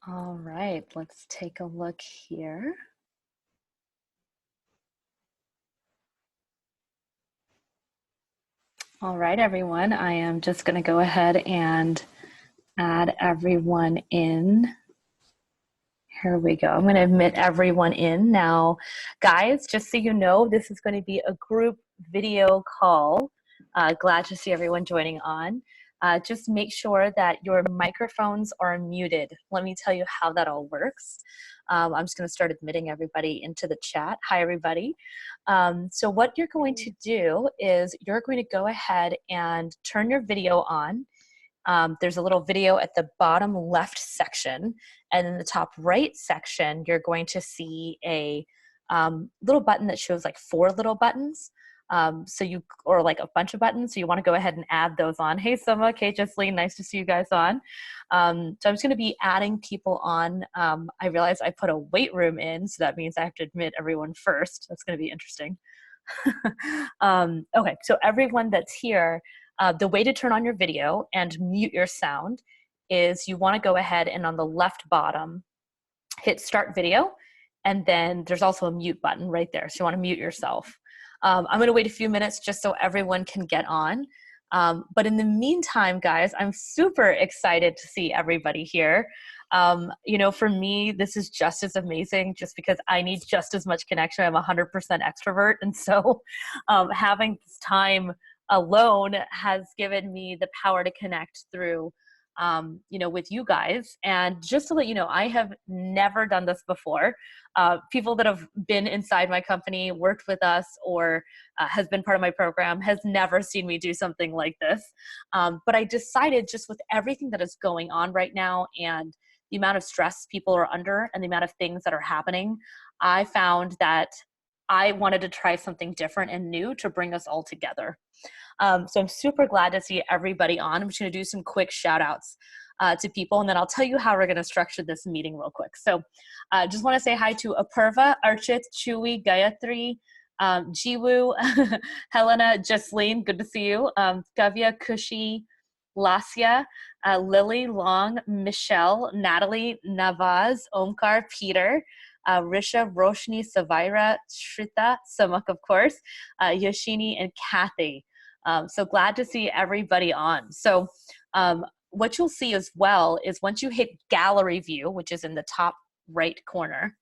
All right, let's take a look here. All right, everyone, I am just going to go ahead and add everyone in. Here we go. I'm going to admit everyone in. Now, guys, just so you know, this is going to be a group video call. Glad to see everyone joining on. Just make sure that your microphones are muted. Let me tell you how that all works. I'm just going to start admitting everybody into the chat. Hi, everybody. So what you're going to do is you're going to go ahead and turn your video on. There's a little video at the bottom left section, and in the top right section, you're going to see a little button that shows like 4 little buttons. Or like a bunch of buttons. So you want to go ahead and add those on. Hey, Summa, Kate, Jesseline, nice to see you guys on. So I'm just going to be adding people on. I realized I put a wait room in, so that means I have to admit everyone first. That's going to be interesting. Okay, so everyone that's here, the way to turn on your video and mute your sound is you want to go ahead and on the left bottom, hit start video, and then there's also a mute button right there. So you want to mute yourself. I'm going to wait a few minutes just so everyone can get on. But in the meantime, guys, I'm super excited to see everybody here. You know, for me, this is just as amazing just because I need just as much connection. I'm 100% extrovert. And so having this time alone has given me the power to connect through you know, with you guys. And just to let you know, I have never done this before. People that have been inside my company, worked with us, or has been part of my program has never seen me do something like this. But I decided just with everything that is going on right now and the amount of stress people are under and the amount of things that are happening, I found that I wanted to try something different and new to bring us all together. So I'm super glad to see everybody on. I'm just going to do some quick shout outs to people, and then I'll tell you how we're going to structure this meeting real quick. So just want to say hi to Apurva, Archit, Chewy, Gayatri, Jiwoo, Helena, Jesseline, good to see you, Gavya, Kushi, Lasya, Lily, Long, Michelle, Natalie, Navaz, Omkar, Peter, Risha, Roshni, Savaira, Shrita, Samak, of course, Yoshini, and Kathy. So glad to see everybody on. So what you'll see as well is once you hit gallery view, which is in the top right corner,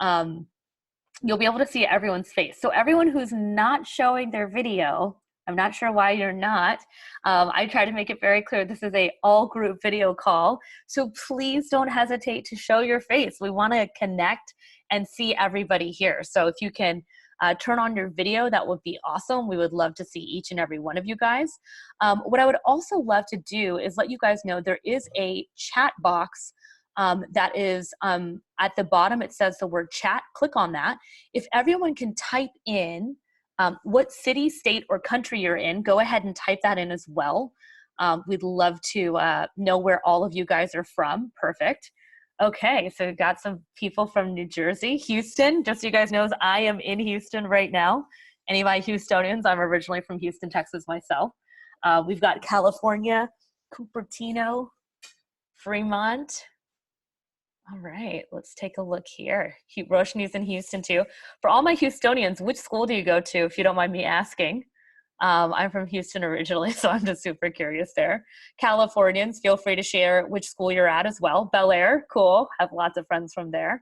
you'll be able to see everyone's face. So everyone who's not showing their video, I'm not sure why you're not. I try to make it very clear this is a all group video call. So please don't hesitate to show your face. We want to connect and see everybody here. So if you can turn on your video, that would be awesome. We would love to see each and every one of you guys. What I would also love to do is let you guys know there is a chat box that is at the bottom. It says the word chat. Click on that. If everyone can type in what city, state, or country you're in, go ahead and type that in as well. We'd love to know where all of you guys are from. Perfect. Okay, so we've got some people from New Jersey, Houston. Just so you guys know, I am in Houston right now. Any of my Houstonians, I'm originally from Houston, Texas myself. We've got California, Cupertino, Fremont. All right, let's take a look here. Roshni's in Houston too. For all my Houstonians, which school do you go to, if you don't mind me asking? I'm from Houston originally, so I'm just super curious there. Californians, feel free to share which school you're at as well. Bel Air, cool. Have lots of friends from there.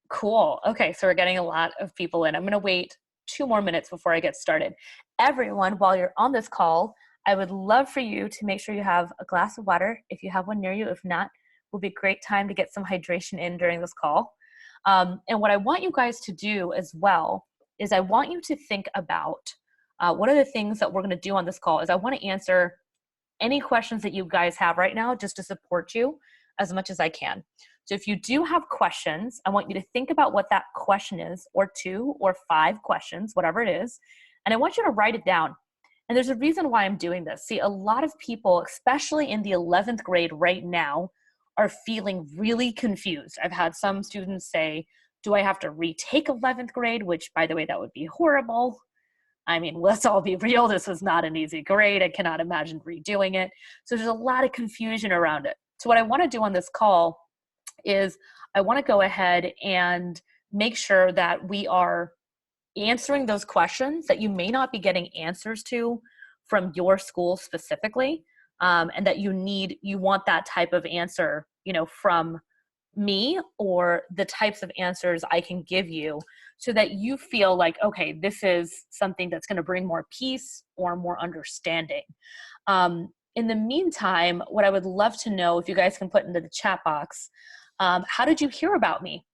Cool. Okay, so we're getting a lot of people in. I'm going to wait 2 more minutes before I get started. Everyone, while you're on this call, I would love for you to make sure you have a glass of water if you have one near you. If not, will be a great time to get some hydration in during this call. And what I want you guys to do as well is I want you to think about what are the things that we're going to do on this call is I want to answer any questions that you guys have right now just to support you as much as I can. So if you do have questions, I want you to think about what that question is, or 2 or 5 questions, whatever it is, and I want you to write it down. And there's a reason why I'm doing this. See, a lot of people, especially in the 11th grade right now, are feeling really confused. I've had some students say, do I have to retake 11th grade? Which, by the way, that would be horrible. I mean, let's all be real. This was not an easy grade. I cannot imagine redoing it. So there's a lot of confusion around it. So what I want to do on this call is I want to go ahead and make sure that we are answering those questions that you may not be getting answers to from your school specifically, and that you want that type of answer, from me, or the types of answers I can give you, so that you feel like, okay, this is something that's going to bring more peace or more understanding. In the meantime, what I would love to know, if you guys can put into the chat box, how did you hear about me?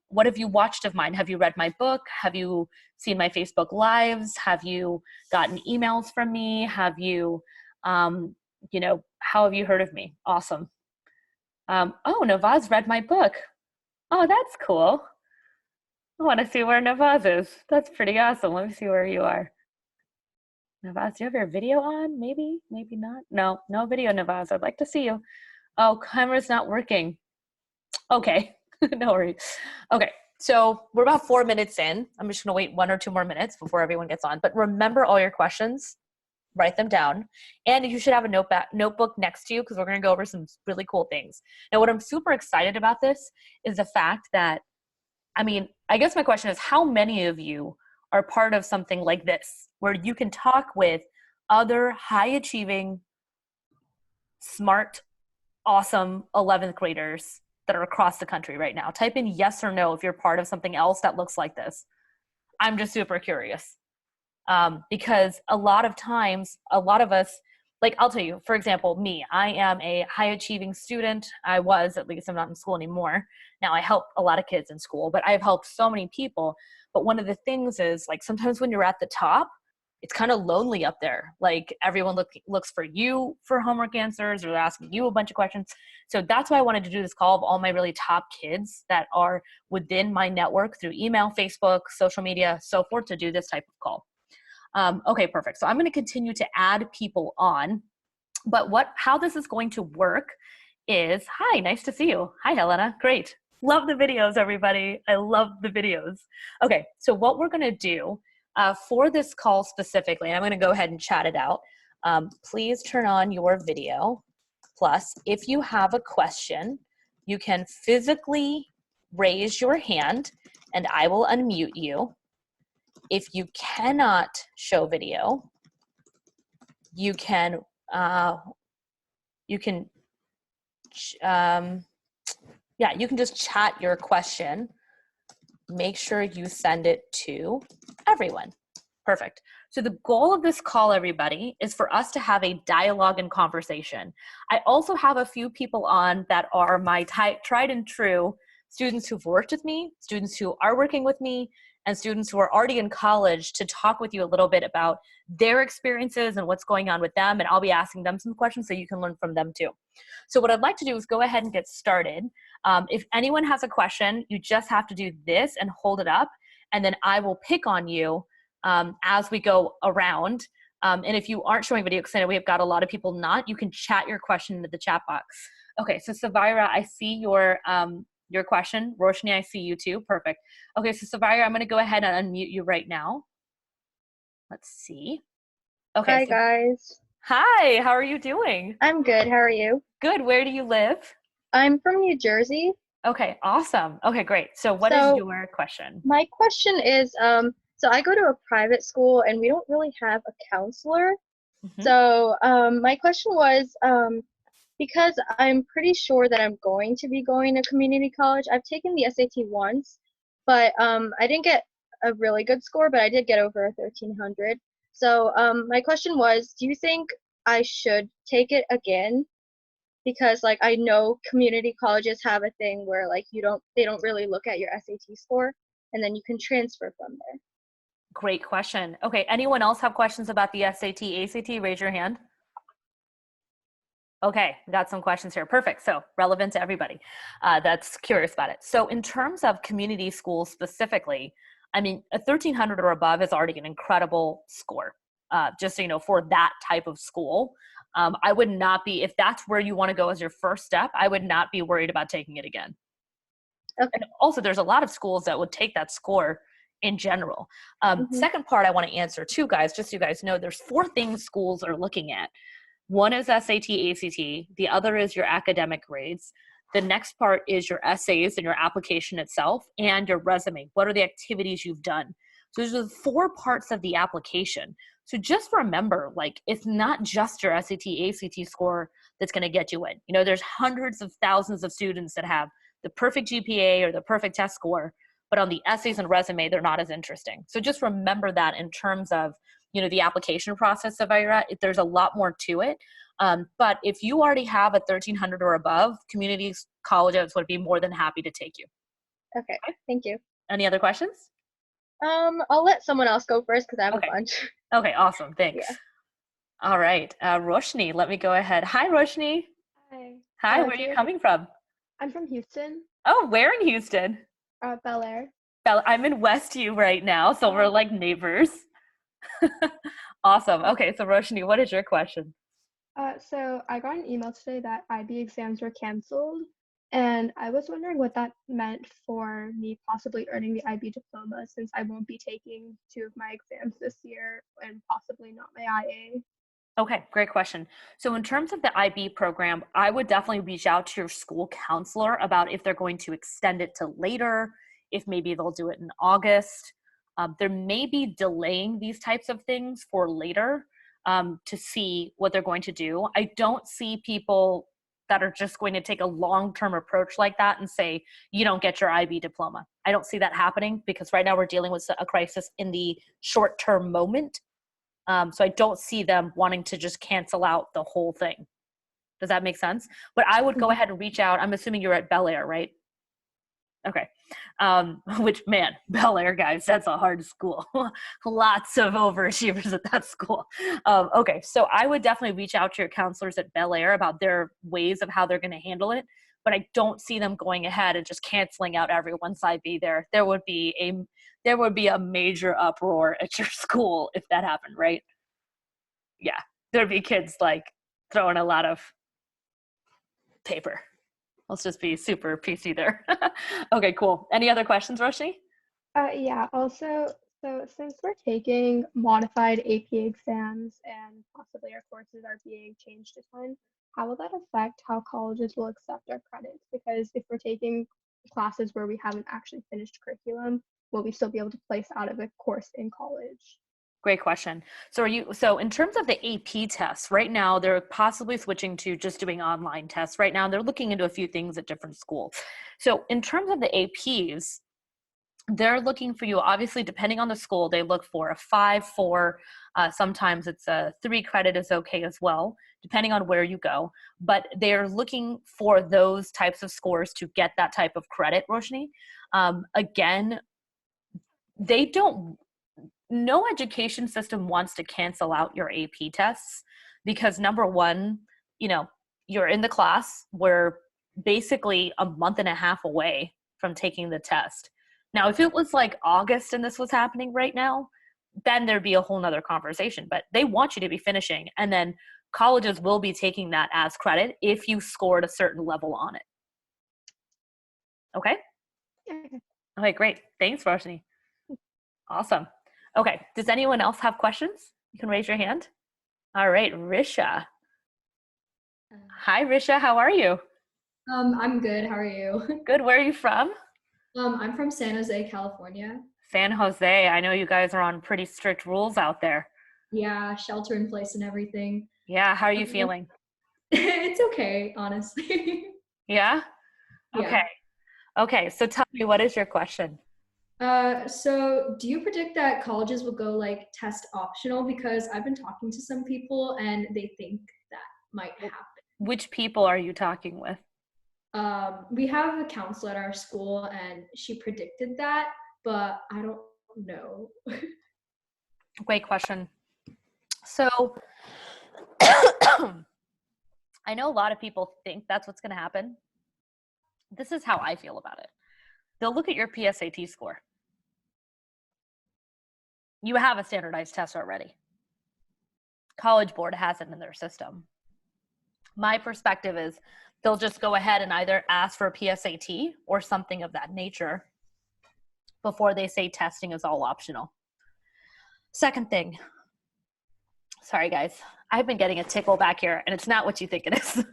What have you watched of mine? Have you read my book? Have you seen my Facebook lives? Have you gotten emails from me? Have you, how have you heard of me? Awesome. Oh, Navaz read my book. Oh, that's cool. I want to see where Navaz is. That's pretty awesome. Let me see where you are. Navaz, do you have your video on? Maybe, maybe not. No, no video, Navaz. I'd like to see you. Oh, camera's not working. Okay, no worries. Okay, so we're about 4 minutes in. I'm just gonna wait 1 or 2 more minutes before everyone gets on. But remember all your questions, write them down. And you should have a notebook next to you, because we're gonna go over some really cool things. Now, what I'm super excited about this is the fact that, I guess my question is, how many of you are part of something like this, where you can talk with other high achieving, smart, awesome 11th graders that are across the country right now? Type in yes or no if you're part of something else that looks like this. I'm just super curious. Because a lot of times, a lot of us, like, I'll tell you, for example, me, I am a high achieving student. I was, at least. I'm not in school anymore. Now I help a lot of kids in school, but I've helped so many people. But one of the things is, like, sometimes when you're at the top, it's kind of lonely up there. Like, everyone looks for you for homework answers, or they're asking you a bunch of questions. So that's why I wanted to do this call of all my really top kids that are within my network through email, Facebook, social media, so forth, to do this type of call. Okay, perfect. So I'm going to continue to add people on, but how this is going to work is, hi, nice to see you. Hi, Helena. Great. Love the videos, everybody. I love the videos. Okay, so what we're going to do for this call specifically, and I'm going to go ahead and chat it out. Please turn on your video. Plus, if you have a question, you can physically raise your hand and I will unmute you. If you cannot show video, you can just chat your question. Make sure you send it to everyone. Perfect. So the goal of this call, everybody, is for us to have a dialogue and conversation. I also have a few people on that are my tried and true students who've worked with me, students who are working with me, and students who are already in college, to talk with you a little bit about their experiences and what's going on with them. And I'll be asking them some questions so you can learn from them too. So what I'd like to do is go ahead and get started. If anyone has a question, you just have to do this and hold it up, and then I will pick on you as we go around. And if you aren't showing video, because I know we've got a lot of people not, you can chat your question into the chat box. Okay, so Savira, I see your question. Roshni, I see you too. Perfect. Okay, so Savira, I'm going to go ahead and unmute you right now. Let's see. Okay. Hi, guys. Hi, how are you doing? I'm good. How are you? Good. Where do you live? I'm from New Jersey. Okay, awesome. Okay, great. So what is your question? My question is, so I go to a private school and we don't really have a counselor. Mm-hmm. So my question was, because I'm pretty sure that I'm going to be going to community college. I've taken the SAT once, but I didn't get a really good score, but I did get over 1,300. So my question was, do you think I should take it again? Because, like, I know community colleges have a thing where, like, they don't really look at your SAT score, and then you can transfer from there. Great question. Okay, anyone else have questions about the SAT, ACT? Raise your hand. Okay, got some questions here. Perfect. So relevant to everybody that's curious about it. So in terms of community schools specifically, a 1,300 or above is already an incredible score. Just so you know, for that type of school, I would not be, if that's where you want to go as your first step, I would not be worried about taking it again. Okay. And also, there's a lot of schools that would take that score in general. Second part I want to answer too, guys, just so you guys know, there's 4 things schools are looking at. One is SAT, ACT. The other is your academic grades. The next part is your essays and your application itself and your resume. What are the activities you've done? So there's the 4 parts of the application. So just remember, like, it's not just your SAT, ACT score that's going to get you in. You know, there's hundreds of thousands of students that have the perfect GPA or the perfect test score, but on the essays and resume, they're not as interesting. So just remember that in terms of, you know, the application process of IRA. There's a lot more to it. But if you already have a 1300 or above, community colleges would be more than happy to take you. Okay, thank you. Any other questions? I'll let someone else go first because I have Okay. a bunch. Okay, awesome. Thanks. Yeah. All right. Roshni, let me go ahead. Hi, Roshni. Hi. Hi, where are you coming from? I'm from Houston, Oh, where in Houston? Bel Air. I'm in Westview right now, so we're like neighbors. Awesome. Okay, so Roshni, what is your question? So I got an email today that IB exams were canceled, and I was wondering what that meant for me possibly earning the IB diploma since I won't be taking 2 of my exams this year and possibly not my IA. Okay, great question. So in terms of the IB program, I would definitely reach out to your school counselor about if they're going to extend it to later, if maybe they'll do it in August. There may be delaying these types of things for later to see what they're going to do. I don't see people that are just going to take a long-term approach like that and say, you don't get your IB diploma. I don't see that happening because right now we're dealing with a crisis in the short-term moment. So I don't see them wanting to just cancel out the whole thing. Does that make sense? But I would go ahead and reach out. I'm assuming you're at Bel Air, right? Okay. Which, man, Bel Air, guys, that's a hard school. Lots of overachievers at that school. Okay, so I would definitely reach out to your counselors at Bel Air about their ways of how they're going to handle it. But I don't see them going ahead and just canceling out everyone's IB there. There would be a major uproar at your school if that happened, right? Yeah, there'd be kids like throwing a lot of paper. Let's just be super PC there. Okay, cool. Any other questions, Roshni? Yeah, also, so since we're taking modified AP exams and possibly our courses are being changed a ton, how will that affect how colleges will accept our credits? Because if we're taking classes where we haven't actually finished curriculum, will we still be able to place out of a course in college? Great question. So in terms of the AP tests, right now they're possibly switching to just doing online tests. Right now they're looking into a few things at different schools. So in terms of the APs, they're looking for you, obviously, depending on the school, they look for a 5, 4, sometimes it's a 3 credit is okay as well, depending on where you go. But they're looking for those types of scores to get that type of credit, Roshni. Again, they don't, no education system wants to cancel out your AP tests because number one, you know, you're in the class, we're basically a month and a half away from taking the test. Now, if it was like August and this was happening right now, then there'd be a whole nother conversation. But they want you to be finishing, and then colleges will be taking that as credit if you scored a certain level on it. Okay? Okay, great. Thanks, Roshni. Awesome. Okay, does anyone else have questions? You can raise your hand. All right, Risha. Hi, Risha, how are you? I'm good. How are you? Good, where are you from? I'm from San Jose, California. San Jose, I know you guys are on pretty strict rules out there. Yeah, shelter in place and everything. Yeah, how are you feeling? It's okay, honestly. Yeah? Yeah. Okay. Okay, so tell me, what is your question? So do you predict that colleges will go like test optional? Because I've been talking to some people and they think that might happen. Which people are you talking with? We have a counselor at our school and she predicted that, but I don't know. Great question. So I know a lot of people think that's what's going to happen. This is how I feel about it. They'll look at your PSAT score. You have a standardized test already. College Board has it in their system. My perspective is they'll just go ahead and either ask for a PSAT or something of that nature before they say testing is all optional. Second thing, Sorry, guys. I've been getting a tickle back here, and it's not what you think it is.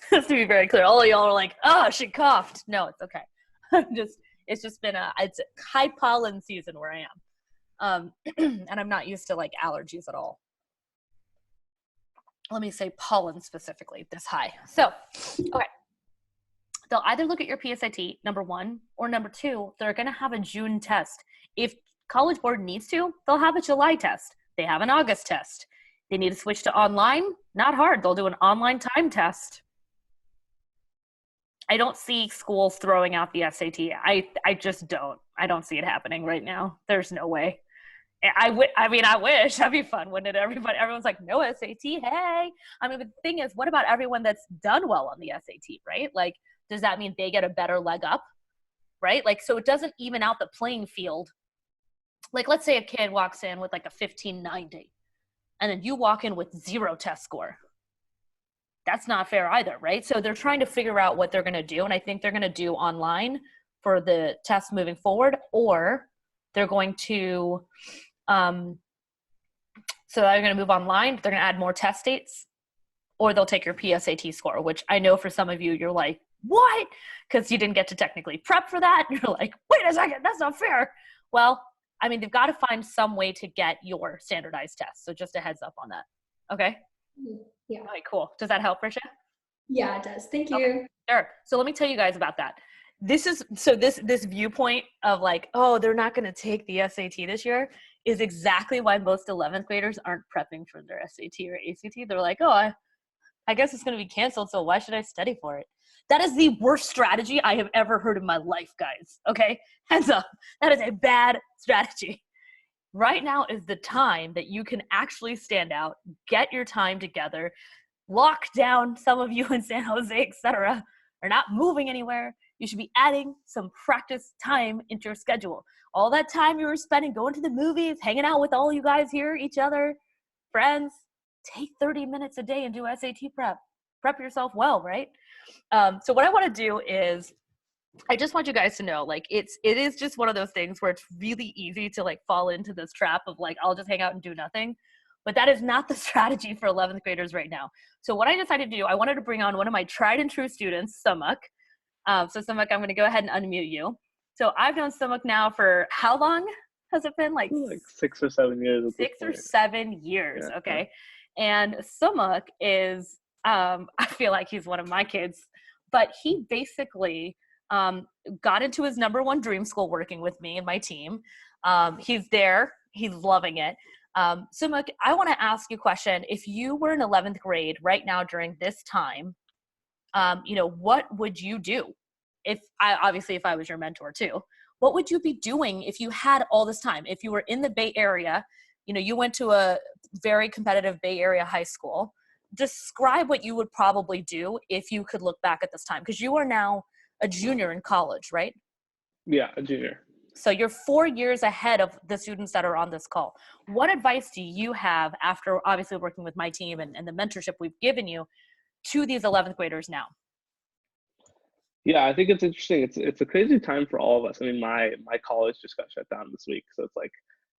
Just to be very clear, all of y'all are like, "Oh, she coughed." No, it's okay. It's just been it's high pollen season where I am, and I'm not used to like allergies at all. Let me say pollen specifically this high. So, okay. They'll either look at your PSAT, number one, or number two, they're going to have a June test. If College Board needs to, they'll have a July test. They have an August test. They need to switch to online, not hard. They'll do an online time test. I don't see schools throwing out the SAT. I just don't. I don't see it happening right now. There's no way. I wish. That'd be fun, wouldn't it? Everyone's like, no SAT, hey. I mean, the thing is, what about everyone that's done well on the SAT, right? Like, does that mean they get a better leg up, right? Like, so it doesn't even out the playing field. Like, let's say a kid walks in with like a 1590, and then you walk in with 0 test score. That's not fair either, right? So they're trying to figure out what they're going to do, and I think they're going to do online for the test moving forward, or they're going to so they're going to move online, they're going to add more test dates, or they'll take your PSAT score, which I know for some of you, you're like, what? Because you didn't get to technically prep for that. You're like, wait a second, that's not fair. Well, I mean, they've got to find some way to get your standardized test. So just a heads up on that. Okay? Yeah. All right, cool. Does that help, Risha? Yeah, it does. Thank you. Okay. Sure. So let me tell you guys about that. This viewpoint of like, oh, they're not going to take the SAT this year is exactly why most 11th graders aren't prepping for their SAT or ACT. They're like, oh, I guess it's going to be canceled, so why should I study for it? That is the worst strategy I have ever heard in my life, guys. Okay? Hands up. That is a bad strategy. Right now is the time that you can actually stand out, get your time together, lock down. Some of you in San Jose, etc., are not moving anywhere. You should be adding some practice time into your schedule. All that time you were spending going to the movies, hanging out with all you guys here, each other, friends, take 30 minutes a day and do SAT prep. Prep yourself well, right? So what I want to do is I just want you guys to know, like, it is just one of those things where it's really easy to like fall into this trap of like, I'll just hang out and do nothing. But that is not the strategy for 11th graders right now. So what I decided to do, I wanted to bring on one of my tried and true students, Samuk. So Samuk, I'm going to go ahead and unmute you. So I've known Samuk now for how long has it been? Like 6 or 7 years. 6 or 7 years. Yeah. Okay. And Samuk is, I feel like he's one of my kids, but he basically got into his number one dream school working with me and my team. He's there. He's loving it. Samuk, I want to ask you a question. If you were in 11th grade right now during this time, what would you do? If I was your mentor too, what would you be doing if you had all this time? If you were in the Bay Area, you went to a very competitive Bay Area high school, describe what you would probably do if you could look back at this time, because you are now a junior in college, right? Yeah, a junior. So you're 4 years ahead of the students that are on this call. What advice do you have after obviously working with my team and the mentorship we've given you to these 11th graders now? Yeah, I think it's interesting. It's a crazy time for all of us. I mean, my college just got shut down this week, so it's like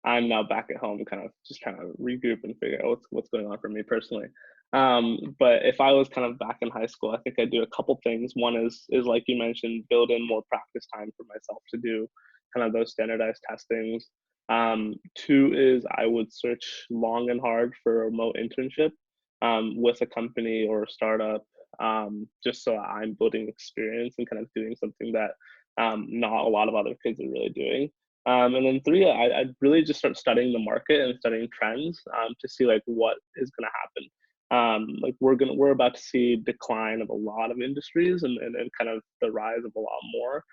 I'm now back at home, kind of just trying to regroup and figure out what's going on for me personally. But if I was kind of back in high school, I think I'd do a couple things. One is like you mentioned, build in more practice time for myself to do kind of those standardized testings. 2 is I would search long and hard for a remote internship with a company or a startup, just so I'm building experience and kind of doing something that not a lot of other kids are really doing. And then 3, I'd really just start studying the market and studying trends to see like what is going to happen. Like we're about to see decline of a lot of industries and kind of the rise of a lot more.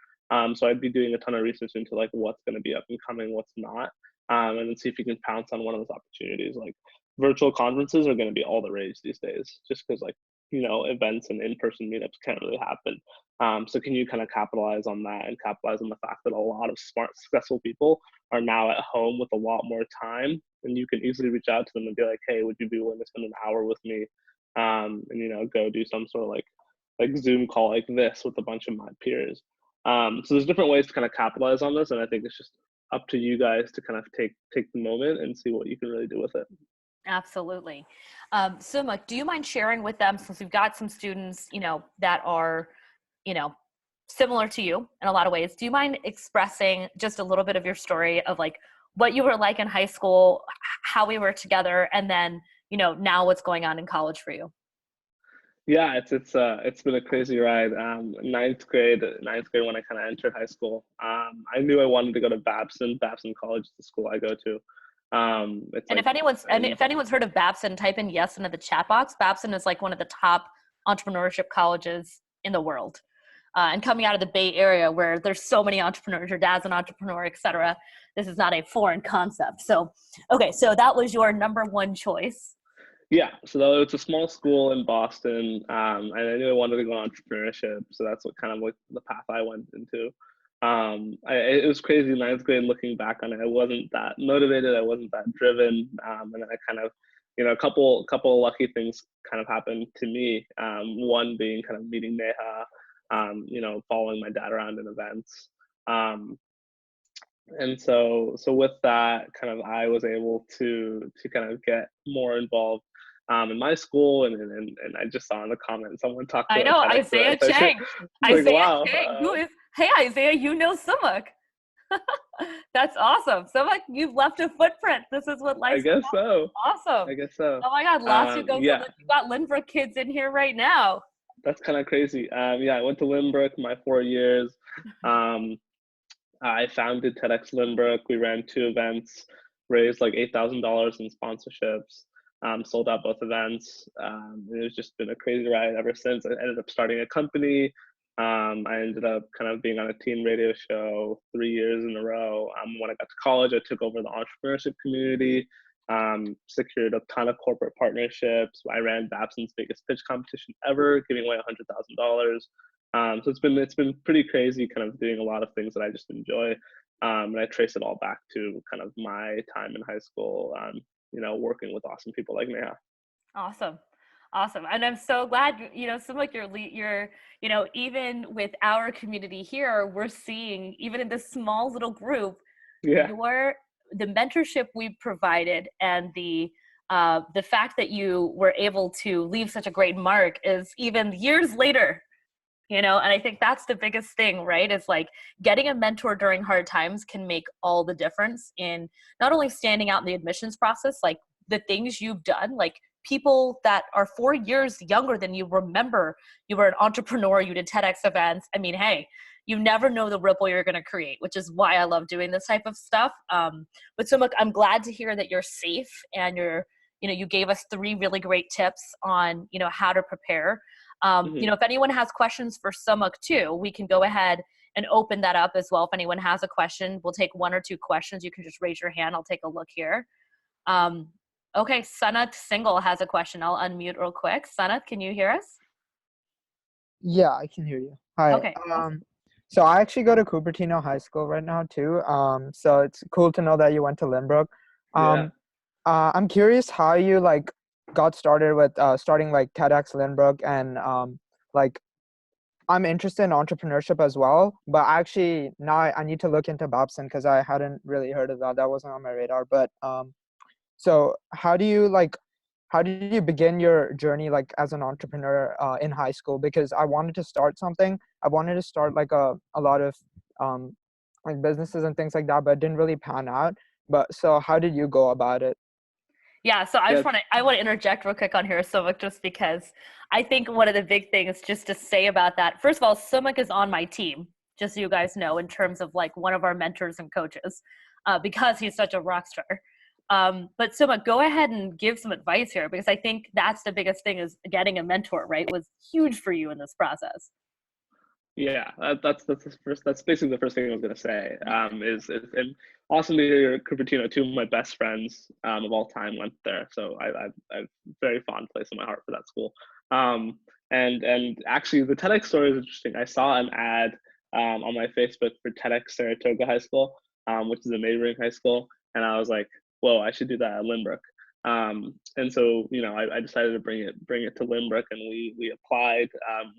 So I'd be doing a ton of research into like what's going to be up and coming, what's not, and then see if you can pounce on one of those opportunities. Like virtual conferences are going to be all the rage these days, just because like events and in-person meetups can't really happen. So can you kind of capitalize on that and capitalize on the fact that a lot of smart, successful people are now at home with a lot more time, and you can easily reach out to them and be like, hey, would you be willing to spend an hour with me, and go do some sort of like Zoom call like this with a bunch of my peers. So there's different ways to kind of capitalize on this, and I think it's just up to you guys to kind of take the moment and see what you can really do with it. Absolutely. Suma, do you mind sharing with them, since we've got some students, that are, you know, similar to you in a lot of ways, do you mind expressing just a little bit of your story of like what you were like in high school, how we were together, and then, now what's going on in college for you? Yeah, it's been a crazy ride. Ninth grade when I kind of entered high school. I knew I wanted to go to Babson. Babson College is the school I go to. It's And like, if anyone's heard of Babson, type in yes into the chat box. Babson is like one of the top entrepreneurship colleges in the world. And coming out of the Bay Area, where there's so many entrepreneurs, your dad's an entrepreneur, etc. This is not a foreign concept. So, okay, so that was your number one choice. yeah, so that, it's a small school in Boston, and I knew I wanted to go entrepreneurship, so that's what kind of like the path I went into. It was crazy ninth grade. Looking back on it, I wasn't that motivated, I wasn't that driven, and then I kind of, a couple of lucky things kind of happened to me. One being kind of meeting Neha, following my dad around in events. Um, and so with that kind of I was able to kind of get more involved in my school, and I just saw in the comments someone talked I about know TEDx Isaiah events. Chang. It's like, Isaiah wow. Chang, who is? Hey Isaiah, you know Sumuk. That's awesome. Sumuk, you've left a footprint. This is what I life's guess about. so. Awesome. I guess so. Oh my God, last you go. Yeah, You got Lindbrook kids in here right now. that's kind of crazy. Yeah, I went to Lynbrook my 4 years. Um, I founded TEDx Lynbrook. We ran 2 events, raised like $8,000 in sponsorships, sold out both events. It was just been a crazy ride ever since. I ended up starting a company. I ended up kind of being on a teen radio show 3 years in a row. When I got to college, I took over the entrepreneurship community, secured a ton of corporate partnerships. I ran Babson's biggest pitch competition ever, giving away $100,000. So it's been pretty crazy, kind of doing a lot of things that I just enjoy, and I trace it all back to kind of my time in high school. Working with awesome people like Neha. Awesome. Awesome. And I'm so glad, some like you're, even with our community here, we're seeing, even in this small little group, Yeah, the mentorship we provided and the fact that you were able to leave such a great mark is even years later, and I think that's the biggest thing, right? Is like getting a mentor during hard times can make all the difference in not only standing out in the admissions process, like the things you've done, like people that are 4 years younger than you remember you were an entrepreneur, you did TEDx events. I mean, hey, you never know the ripple you're going to create, which is why I love doing this type of stuff. But so much, I'm glad to hear that you're safe and you gave us 3 really great tips on, how to prepare. hmm If anyone has questions for Sumuk too, we can go ahead and open that up as well. If anyone has a question, we'll take 1 or 2 questions. You can just raise your hand. I'll take a look here. Um, okay, Sanat Single has a question. I'll unmute real quick. Sanat, can you hear us? Yeah, I can hear you. Hi. Okay. So I actually go to Cupertino High School right now too. So it's cool to know that you went to Lynbrook. yeah, I'm curious how you like got started with starting like TEDx Lynbrook, and like I'm interested in entrepreneurship as well, but actually now I need to look into Babson because I hadn't really heard of that. That wasn't on my radar. But so how did you begin your journey like as an entrepreneur in high school? Because I wanted to start something. I wanted to start like a lot of um, like businesses and things like that, but it didn't really pan out. But so how did you go about it? Yeah, so yeah, I want to interject real quick on here, Sumuk, just because I think one of the big things just to say about that. First of all, Sumuk is on my team, just so you guys know, in terms of like one of our mentors and coaches, because he's such a rock star. But Sumuk, go ahead and give some advice here, because I think that's the biggest thing is getting a mentor, right? Was huge for you in this process. yeah. That's the first. That's basically the first thing I was gonna say. Is and awesome to hear Cupertino. 2 of my best friends of all time went there, so I've very fond place in my heart for that school. Um, and actually, the TEDx story is interesting. I saw an ad on my Facebook for TEDx Saratoga High School, which is a neighboring high school, and I was like, whoa, I should do that at Lynbrook. And so I decided to bring it to Lynbrook, and we applied.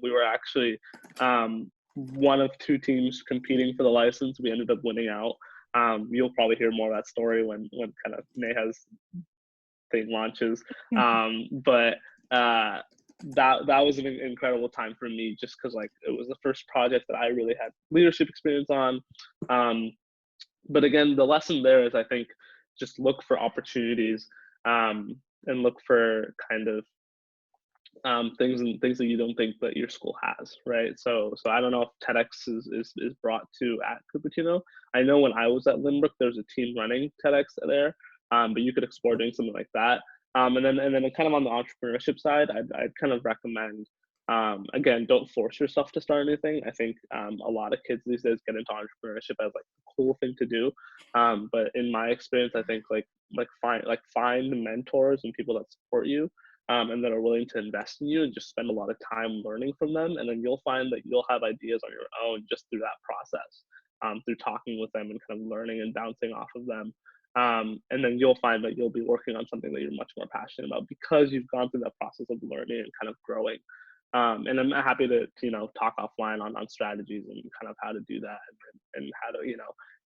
We were actually one of 2 teams competing for the license. We ended up winning out. You'll probably hear more of that story when kind of Neha's thing launches. But that was an incredible time for me, just because like it was the first project that I really had leadership experience on. But again, the lesson there is, I think, just look for opportunities, and look for kind of things that you don't think that your school has, right? So I don't know if TEDx is brought to at Cupertino. I know when I was at Lynbrook, there was a team running TEDx there, but you could explore doing something like that. And then kind of on the entrepreneurship side, I'd kind of recommend, again, don't force yourself to start anything. I think a lot of kids these days get into entrepreneurship as like a cool thing to do, but in my experience, I think find mentors and people that support you, and that are willing to invest in you, and just spend a lot of time learning from them. And then you'll find that you'll have ideas on your own just through that process, through talking with them and kind of learning and bouncing off of them. And then you'll find that you'll be working on something that you're much more passionate about, because you've gone through that process of learning and kind of growing. And I'm happy to talk offline on strategies and kind of how to do that, and how to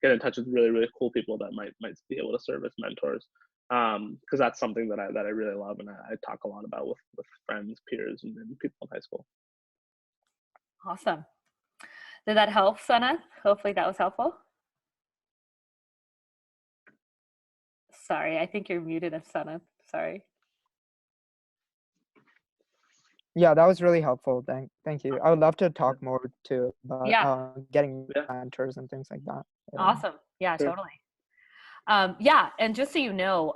get in touch with really, really cool people that might be able to serve as mentors. Because that's something that I really love, and I talk a lot about with friends, peers, and people in high school. Awesome. Did that help, Sana? Hopefully that was helpful. Sorry, I think you're muted, Sana. Sorry. Yeah, that was really helpful. Thank you. I would love to talk more too about getting mentors and things like that. Awesome. Yeah, Sure. totally. And just so you know,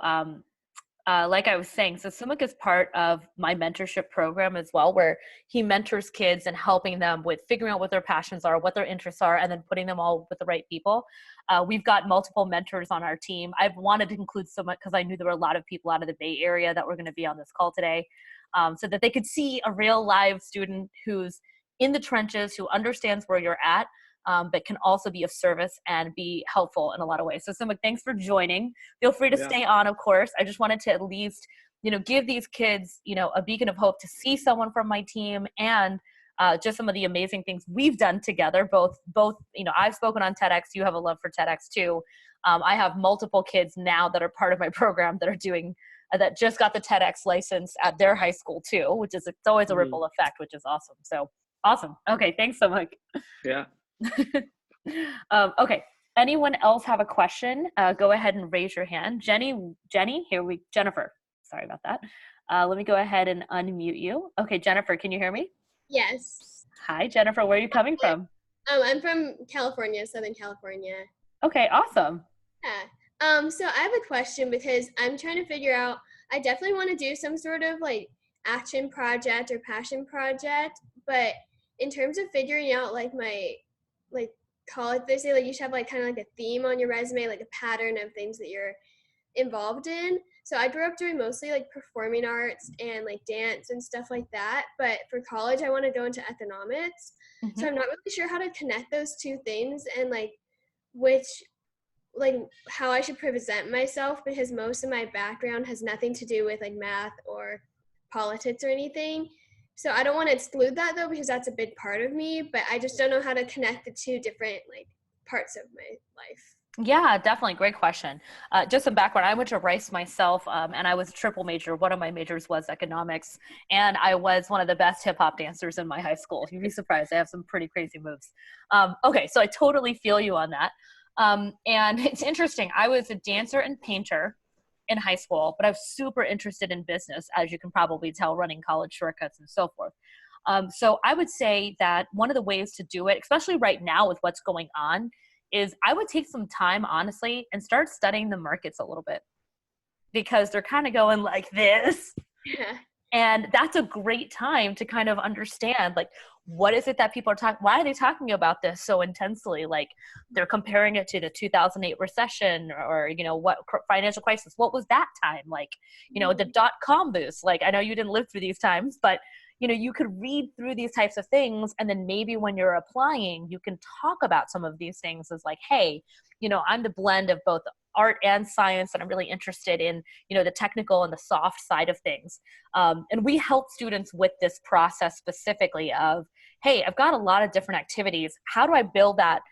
like I was saying, so Sumukh is part of my mentorship program as well, where he mentors kids and helping them with figuring out what their passions are, what their interests are, and then putting them all with the right people. We've got multiple mentors on our team. I've wanted to include Sumukh because I knew there were a lot of people out of the Bay Area that were going to be on this call today, so that they could see a real live student who's in the trenches, who understands where you're at, but can also be of service and be helpful in a lot of ways. So Sumukh, thanks for joining. Feel free to stay on, of course. I just wanted to at least, give these kids, a beacon of hope to see someone from my team, and just some of the amazing things we've done together. Both, I've spoken on TEDx. You have a love for TEDx too. I have multiple kids now that are part of my program that are doing, that just got the TEDx license at their high school too, which is, it's always a ripple effect, which is awesome. So awesome. Okay. Thanks so much. Yeah. Okay. Anyone else have a question? Go ahead and raise your hand. Jennifer. Sorry about that. Let me go ahead and unmute you. Okay, Jennifer, can you hear me? Yes. Hi, Jennifer. Where are you coming from? I'm from California, Southern California. Okay, awesome. Yeah. So I have a question, because I'm trying to figure out, I definitely want to do some sort of like action project or passion project, but in terms of figuring out like my college, they say like you should have like kind of like a theme on your resume, like a pattern of things that you're involved in. So I grew up doing mostly like performing arts and like dance and stuff like that, but for college I want to go into economics. So I'm not really sure how to connect those two things, and how I should present myself, because most of my background has nothing to do with like math or politics or anything. So I don't want to exclude that though, because that's a big part of me, but I just don't know how to connect the two different like parts of my life. Yeah, definitely. Great question. Just some background. I went to Rice myself, and I was a triple major. One of my majors was economics, and I was one of the best hip hop dancers in my high school. You'd be surprised. I have some pretty crazy moves. Okay, so I totally feel you on that. And it's interesting. I was a dancer and painter in high school, but I was super interested in business, as you can probably tell, running college shortcuts and so forth. So I would say that one of the ways to do it, especially right now with what's going on, is I would take some time, honestly, and start studying the markets a little bit, because they're kind of going like this. Yeah. And that's a great time to kind of understand, like, what is it that people are talking, why are they talking about this so intensely? Like, they're comparing it to the 2008 recession, or, what financial crisis, what was that time? Like, the .com boost. Like, I know you didn't live through these times, but, you could read through these types of things. And then maybe when you're applying, you can talk about some of these things as like, hey, I'm the blend of both art and science, and I'm really interested in, the technical and the soft side of things. And we help students with this process specifically of, hey, I've got a lot of different activities. How do I build that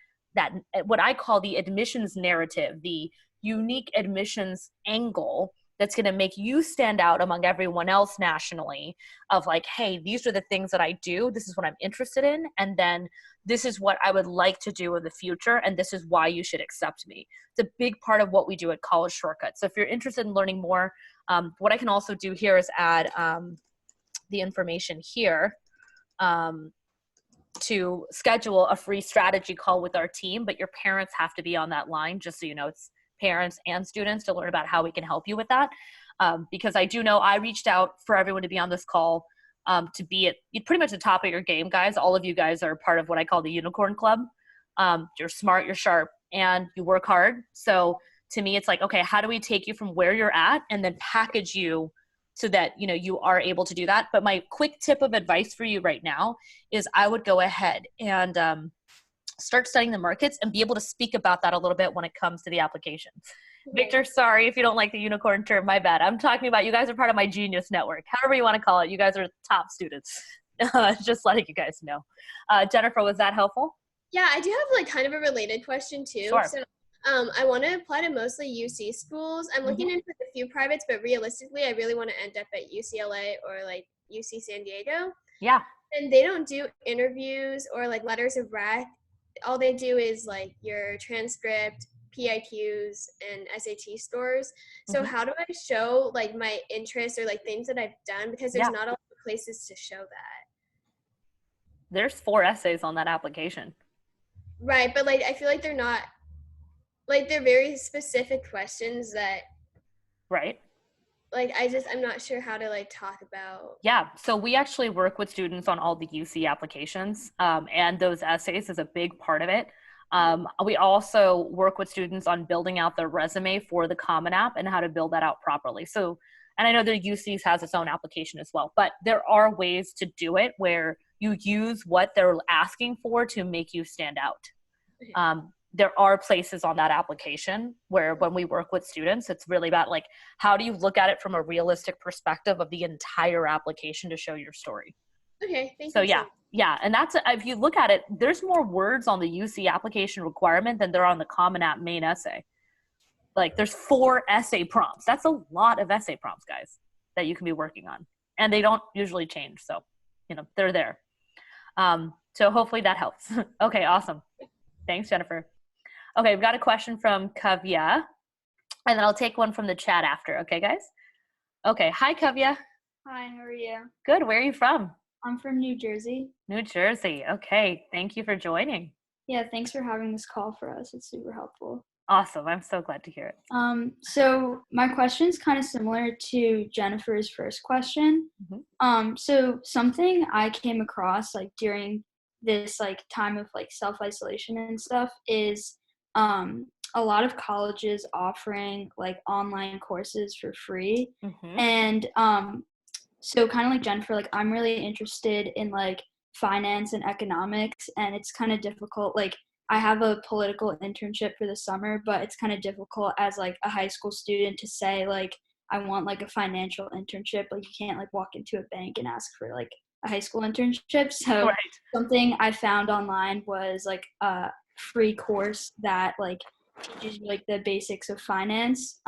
what I call the admissions narrative, the unique admissions angle that's going to make you stand out among everyone else nationally of like, hey, these are the things that I do. This is what I'm interested in. And then this is what I would like to do in the future. And this is why you should accept me. It's a big part of what we do at College Shortcut. So if you're interested in learning more, what I can also do here is add the information here to schedule a free strategy call with our team, but your parents have to be on that line, just so you know. It's parents and students to learn about how we can help you with that. Because I do know I reached out for everyone to be on this call to be at pretty much the top of your game, guys. All of you guys are part of what I call the Unicorn Club. You're smart, you're sharp, and you work hard. So to me, it's like, okay, how do we take you from where you're at and then package you so that, you know, you are able to do that. But my quick tip of advice for you right now is I would go ahead and start studying the markets and be able to speak about that a little bit when it comes to the application. Okay. Victor, sorry if you don't like the unicorn term, my bad. I'm talking about, you guys are part of my genius network, however you want to call it. You guys are top students. Just letting you guys know. Jennifer, was that helpful? Yeah, I do have like kind of a related question too. Sure. So I want to apply to mostly UC schools. I'm looking into a few privates, but realistically, I really want to end up at UCLA or like UC San Diego. Yeah. And they don't do interviews or like letters of rec. All they do is like your transcript, PIQs, and SAT scores. So how do I show like my interests or like things that I've done? Because there's not a lot of places to show that. There's 4 essays on that application. Right, but like I feel like they're not, like they're very specific questions that, right, like I'm not sure how to like talk about. Yeah, so we actually work with students on all the UC applications, and those essays is a big part of it. We also work with students on building out their resume for the Common App and how to build that out properly. So, and I know the UC's has its own application as well, but there are ways to do it where you use what they're asking for to make you stand out. There are places on that application where when we work with students, it's really about like, how do you look at it from a realistic perspective of the entire application to show your story? Okay, thank you. So yeah. And that's, if you look at it, there's more words on the UC application requirement than there are on the Common App main essay. Like there's 4 essay prompts. That's a lot of essay prompts, guys, that you can be working on. And they don't usually change. So, you know, they're there. So hopefully that helps. Okay, awesome. Thanks, Jennifer. Okay, we've got a question from Kavya, and then I'll take one from the chat after. Okay, guys? Okay, hi, Kavya. Hi, how are you? Good, where are you from? I'm from New Jersey. New Jersey, okay. Thank you for joining. Yeah, thanks for having this call for us. It's super helpful. Awesome, I'm so glad to hear it. So my question is kind of similar to Jennifer's first question. So something I came across like during this like time of like self-isolation and stuff is a lot of colleges offering like online courses for free. And so kind of like Jennifer, like I'm really interested in like finance and economics, and it's kind of difficult. Like I have a political internship for the summer, but it's kind of difficult as like a high school student to say like I want like a financial internship. Like you can't like walk into a bank and ask for like a high school internship. So something I found online was like a free course that like teaches you like the basics of finance,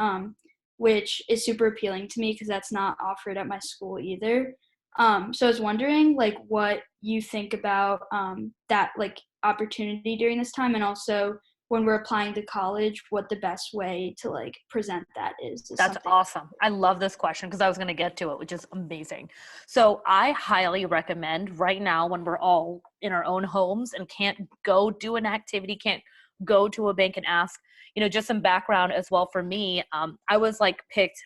which is super appealing to me because that's not offered at my school either. So I was wondering like what you think about that like opportunity during this time, and also when we're applying to college, what the best way to like present that is. That's awesome. I love this question because I was going to get to it, which is amazing. So I highly recommend right now when we're all in our own homes and can't go do an activity, can't go to a bank and ask, you know, just some background as well for me. I was like picked.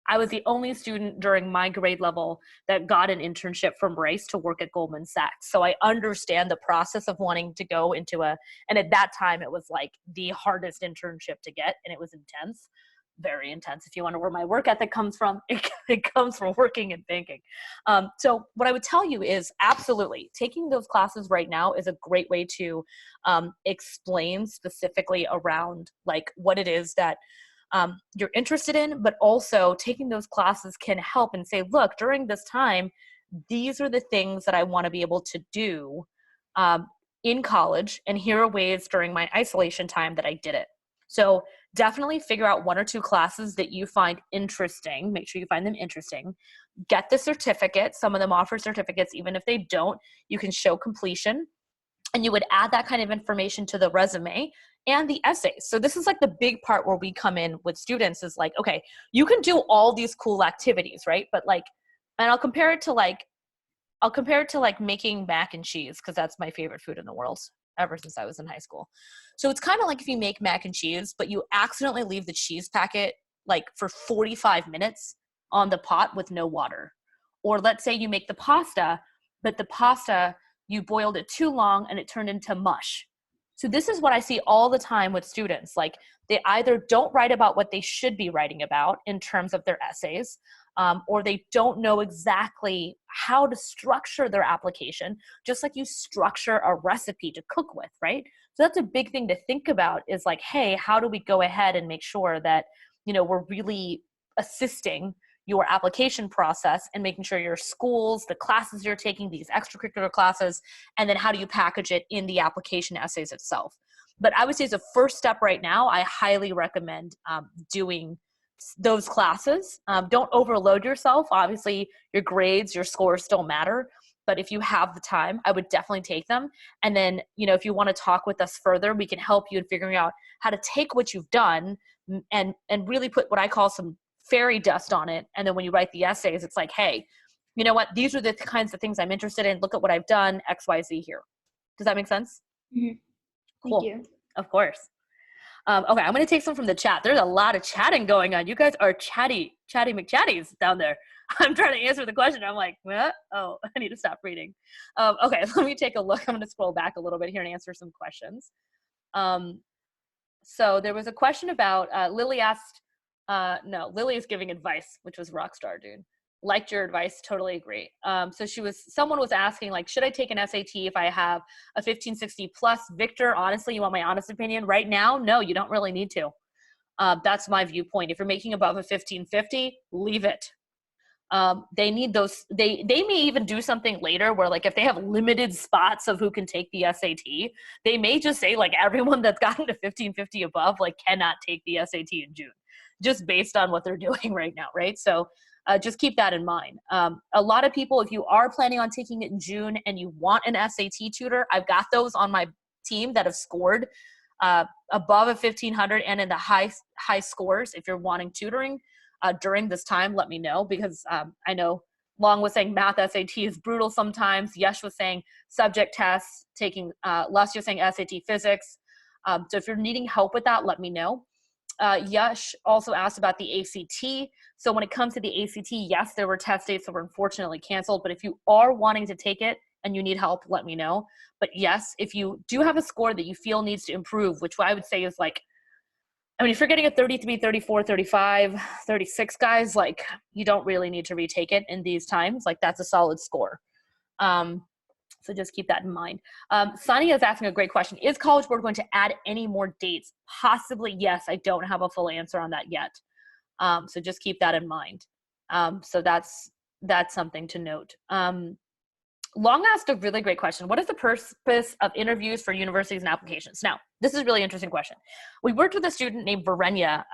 I was the only student during my grade level that got an internship from Rice to work at Goldman Sachs. So I understand the process of wanting to go into and at that time it was like the hardest internship to get, and it was intense, very intense. If you wonder where my work ethic comes from, it comes from working in banking. So what I would tell you is absolutely taking those classes right now is a great way to explain specifically around like what it is that you're interested in, but also taking those classes can help and say, look, during this time, these are the things that I want to be able to do in college, and here are ways during my isolation time that I did it. So definitely figure out 1 or 2 classes that you find interesting. Make sure you find them interesting. Get the certificate. Some of them offer certificates. Even if they don't, you can show completion. And you would add that kind of information to the resume and the essays. So this is like the big part where we come in with students is like, okay, you can do all these cool activities, right? But like, and I'll compare it to like making mac and cheese, because that's my favorite food in the world ever since I was in high school. So it's kind of like if you make mac and cheese, but you accidentally leave the cheese packet like for 45 minutes on the pot with no water. Or let's say you make the pasta, but the pasta, you boiled it too long and it turned into mush. So this is what I see all the time with students. Like they either don't write about what they should be writing about in terms of their essays, or they don't know exactly how to structure their application, just like you structure a recipe to cook with, right? So that's a big thing to think about is like, hey, how do we go ahead and make sure that, you know, we're really assisting your application process and making sure your schools, the classes you're taking, these extracurricular classes, and then how do you package it in the application essays itself. But I would say as a first step right now, I highly recommend doing those classes. Don't overload yourself. Obviously, your grades, your scores still matter. But if you have the time, I would definitely take them. And then, you know, if you want to talk with us further, we can help you in figuring out how to take what you've done and really put what I call some fairy dust on it. And then when you write the essays, it's like, hey, you know what? These are the kinds of things I'm interested in. Look at what I've done, X, Y, Z here. Does that make sense? Mm-hmm. Cool. Thank you. Of course. Okay, I'm going to take some from the chat. There's a lot of chatting going on. You guys are chatty McChatties down there. I'm trying to answer the question. I'm like, what? Oh, I need to stop reading. Okay, let me take a look. I'm going to scroll back a little bit here and answer some questions. So there was a question about, Lily asked, no, Lily is giving advice, which was Rockstar, dude. Liked your advice, totally agree. So someone was asking, like, should I take an SAT if I have a 1560 plus? Victor, honestly, you want my honest opinion? Right now, no, you don't really need to. That's my viewpoint. If you're making above a 1550, leave it. They need those, they may even do something later where, like, if they have limited spots of who can take the SAT, they may just say, like, everyone that's gotten to 1550 above, like, cannot take the SAT in June, just based on what they're doing right now, right? So just keep that in mind. A lot of people, if you are planning on taking it in June and you want an SAT tutor, I've got those on my team that have scored above a 1500 and in the high scores. If you're wanting tutoring during this time, let me know, because I know Long was saying math SAT is brutal sometimes. Yesh was saying subject tests, taking Les was saying SAT physics. So if you're needing help with that, let me know. Yash also asked about the ACT. So when it comes to the ACT, yes, there were test dates that were unfortunately canceled, but if you are wanting to take it and you need help, let me know. But yes, if you do have a score that you feel needs to improve, which I would say is like, I mean, if you're getting a 33, 34, 35, 36, guys, like, you don't really need to retake it in these times. Like, that's a solid score. So just keep that in mind. Sania is asking a great question. Is College Board going to add any more dates? Possibly, yes. I don't have a full answer on that yet. So just keep that in mind. So that's something to note. Long asked a really great question. What is the purpose of interviews for universities and applications? Now, this is a really interesting question. We worked with a student named Verenya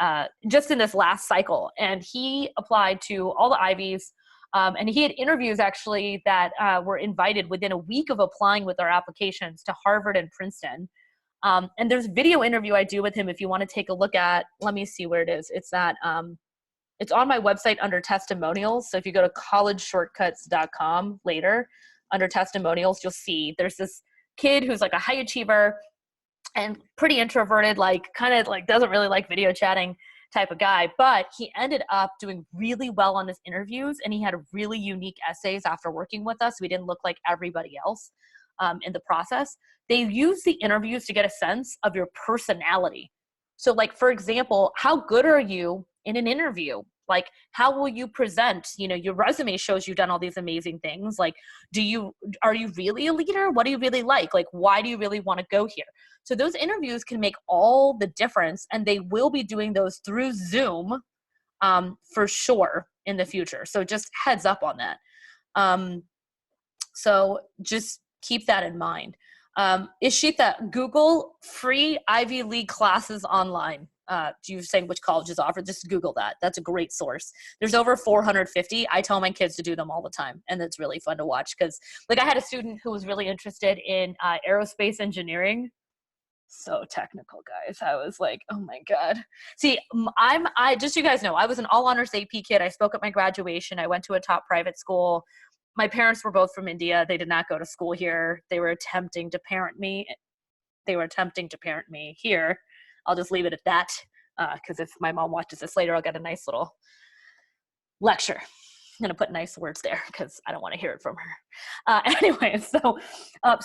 just in this last cycle, and he applied to all the Ivies. And he had interviews actually that were invited within a week of applying with our applications to Harvard and Princeton. And there's a video interview I do with him if you want to take a look at. Let me see where it is. It's it's on my website under testimonials. So if you go to collegeshortcuts.com later, under testimonials, you'll see there's this kid who's like a high achiever and pretty introverted, like kind of like doesn't really like video chatting type of guy, but he ended up doing really well on his interviews, and he had really unique essays after working with us. We didn't look like everybody else in the process. They use the interviews to get a sense of your personality. So like, for example, how good are you in an interview? Like, how will you present? You know, your resume shows you've done all these amazing things. Like, are you really a leader? What do you really like? Like, why do you really want to go here? So those interviews can make all the difference, and they will be doing those through Zoom for sure in the future. So just heads up on that. So just keep that in mind. Ishita, Google free Ivy League classes online. You're saying which colleges offer, just Google that. That's a great source. There's over 450. I tell my kids to do them all the time, and it's really fun to watch because, like, I had a student who was really interested in aerospace engineering. So technical, guys. I was like, oh my God. See, I just so you guys know, I was an all honors AP kid. I spoke at my graduation. I went to a top private school. My parents were both from India. They did not go to school here. They were attempting to parent me. Here. I'll just leave it at that, because if my mom watches this later, I'll get a nice little lecture. I'm going to put nice words there because I don't want to hear it from her. Anyway, so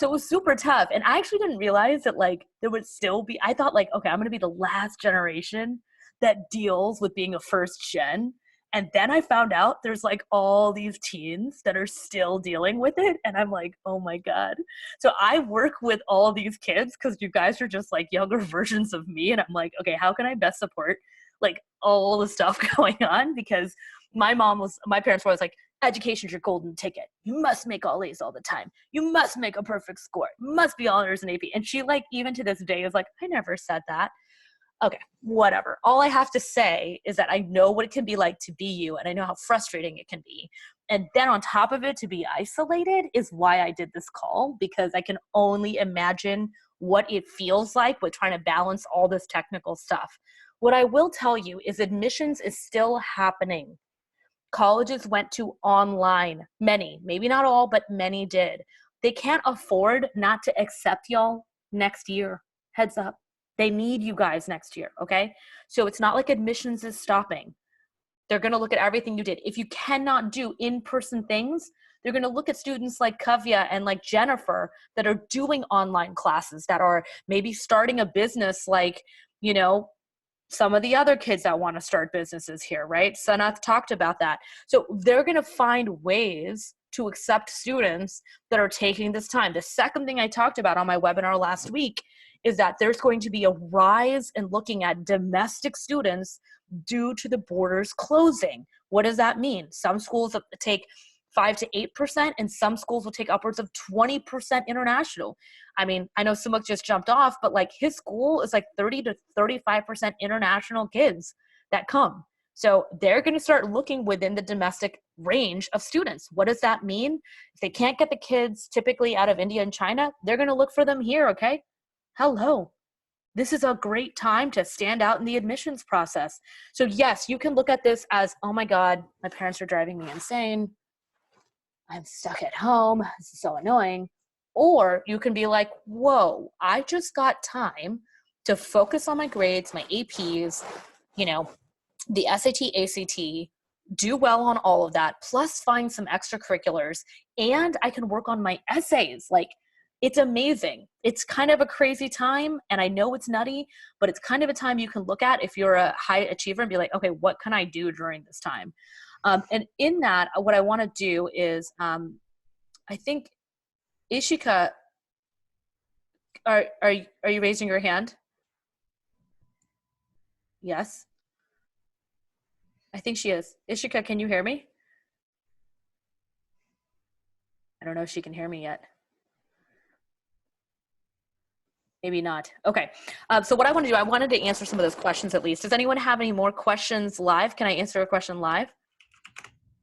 it was super tough. And I actually didn't realize that, like, there would still be, I thought, like, okay, I'm going to be the last generation that deals with being a first gen. And then I found out there's like all these teens that are still dealing with it. And I'm like, oh my God. So I work with all these kids because you guys are just like younger versions of me. And I'm like, okay, how can I best support like all the stuff going on? Because my parents were always like, education's your golden ticket. You must make all A's all the time. You must make a perfect score. You must be honors in AP. And she, like, even to this day is like, I never said that. Okay, whatever. All I have to say is that I know what it can be like to be you, and I know how frustrating it can be. And then on top of it, to be isolated is why I did this call, because I can only imagine what it feels like with trying to balance all this technical stuff. What I will tell you is admissions is still happening. Colleges went to online. Many, maybe not all, but many did. They can't afford not to accept y'all next year. Heads up. They need you guys next year, okay? So it's not like admissions is stopping. They're going to look at everything you did. If you cannot do in-person things, they're going to look at students like Kavya and like Jennifer that are doing online classes, that are maybe starting a business like, you know, some of the other kids that want to start businesses here, right? Sanath talked about that. So they're going to find ways to accept students that are taking this time. The second thing I talked about on my webinar last week is that there's going to be a rise in looking at domestic students due to the borders closing. What does that mean? Some schools take 5 to 8%, and some schools will take upwards of 20% international. I mean, I know Sumukh just jumped off, but like his school is like 30 to 35% international kids that come. So they're going to start looking within the domestic range of students. What does that mean? If they can't get the kids typically out of India and China, they're going to look for them here, okay? Hello. This is a great time to stand out in the admissions process. So yes, you can look at this as, oh my God, my parents are driving me insane. I'm stuck at home. This is so annoying. Or you can be like, whoa, I just got time to focus on my grades, my APs, you know, the SAT, ACT, do well on all of that, plus find some extracurriculars, and I can work on my essays. Like, it's amazing. It's kind of a crazy time, and I know it's nutty, but it's kind of a time you can look at if you're a high achiever and be like, okay, what can I do during this time? And in that, what I want to do is, I think, Ishika, are you raising your hand? Yes. I think she is. Ishika, can you hear me? I don't know if she can hear me yet. Maybe not. Okay. So what I want to do, I wanted to answer some of those questions at least. Does anyone have any more questions live? Can I answer a question live?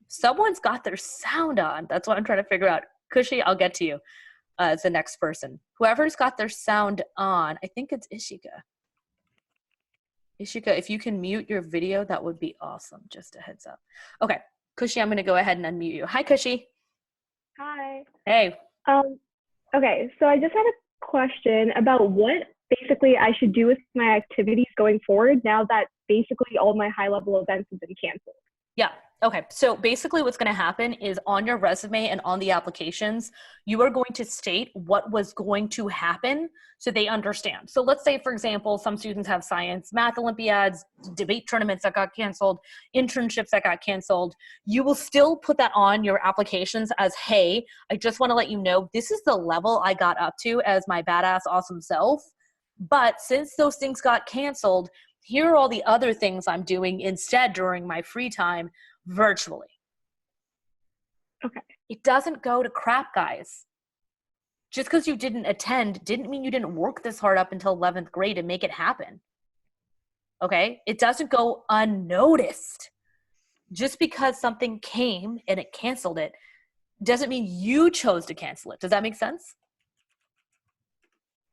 Someone's got their sound on. That's what I'm trying to figure out. Kushi, I'll get to you as the next person. Whoever's got their sound on, I think it's Ishika. Ishika, if you can mute your video, that would be awesome. Just a heads up. Okay. Kushi, I'm going to go ahead and unmute you. Hi, Kushi. Hi. Hey. Okay, so I just had a question about what basically I should do with my activities going forward now that basically all my high-level events have been canceled. Yeah. Okay. So basically what's going to happen is on your resume and on the applications, you are going to state what was going to happen so they understand. So let's say, for example, some students have science, math Olympiads, debate tournaments that got canceled, internships that got canceled. You will still put that on your applications as, hey, I just want to let you know, this is the level I got up to as my badass awesome self. But since those things got canceled, here are all the other things I'm doing instead during my free time virtually. Okay. It doesn't go to crap, guys. Just because you didn't attend didn't mean you didn't work this hard up until 11th grade and make it happen. Okay? It doesn't go unnoticed. Just because something came and it canceled it doesn't mean you chose to cancel it. Does that make sense?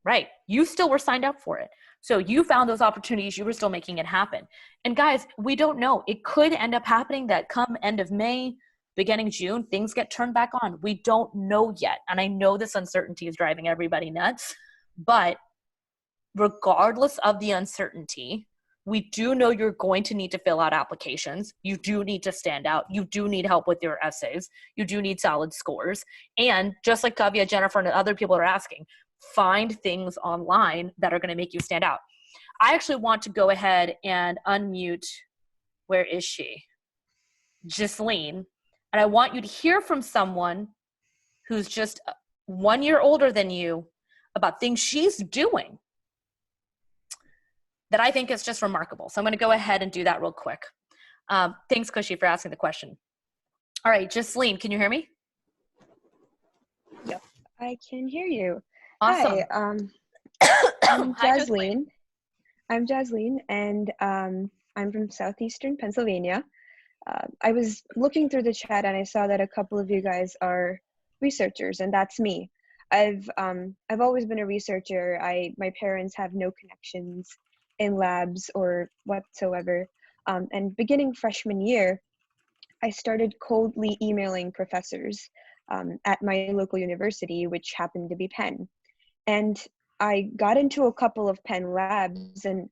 Right. You still were signed up for it. So you found those opportunities, you were still making it happen. And guys, we don't know. It could end up happening that come end of May, beginning June, things get turned back on. We don't know yet. And I know this uncertainty is driving everybody nuts, but regardless of the uncertainty, we do know you're going to need to fill out applications. You do need to stand out. You do need help with your essays. You do need solid scores. And just like Kavya, Jennifer, and other people are asking, find things online that are going to make you stand out. I actually want to go ahead and unmute, where is she? Ghislaine. And I want you to hear from someone who's just 1 year older than you about things she's doing that I think is just remarkable. So I'm going to go ahead and do that real quick. Thanks, Cushy, for asking the question. All right, Ghislaine, can you hear me? Yep, I can hear you. Awesome. Hi, I'm Hi, Jasleen. I'm Jasleen, and I'm from southeastern Pennsylvania. I was looking through the chat, and I saw that a couple of you guys are researchers, and that's me. I've always been a researcher. My parents have no connections in labs or whatsoever. And beginning freshman year, I started coldly emailing professors at my local university, which happened to be Penn. And I got into a couple of Penn labs, and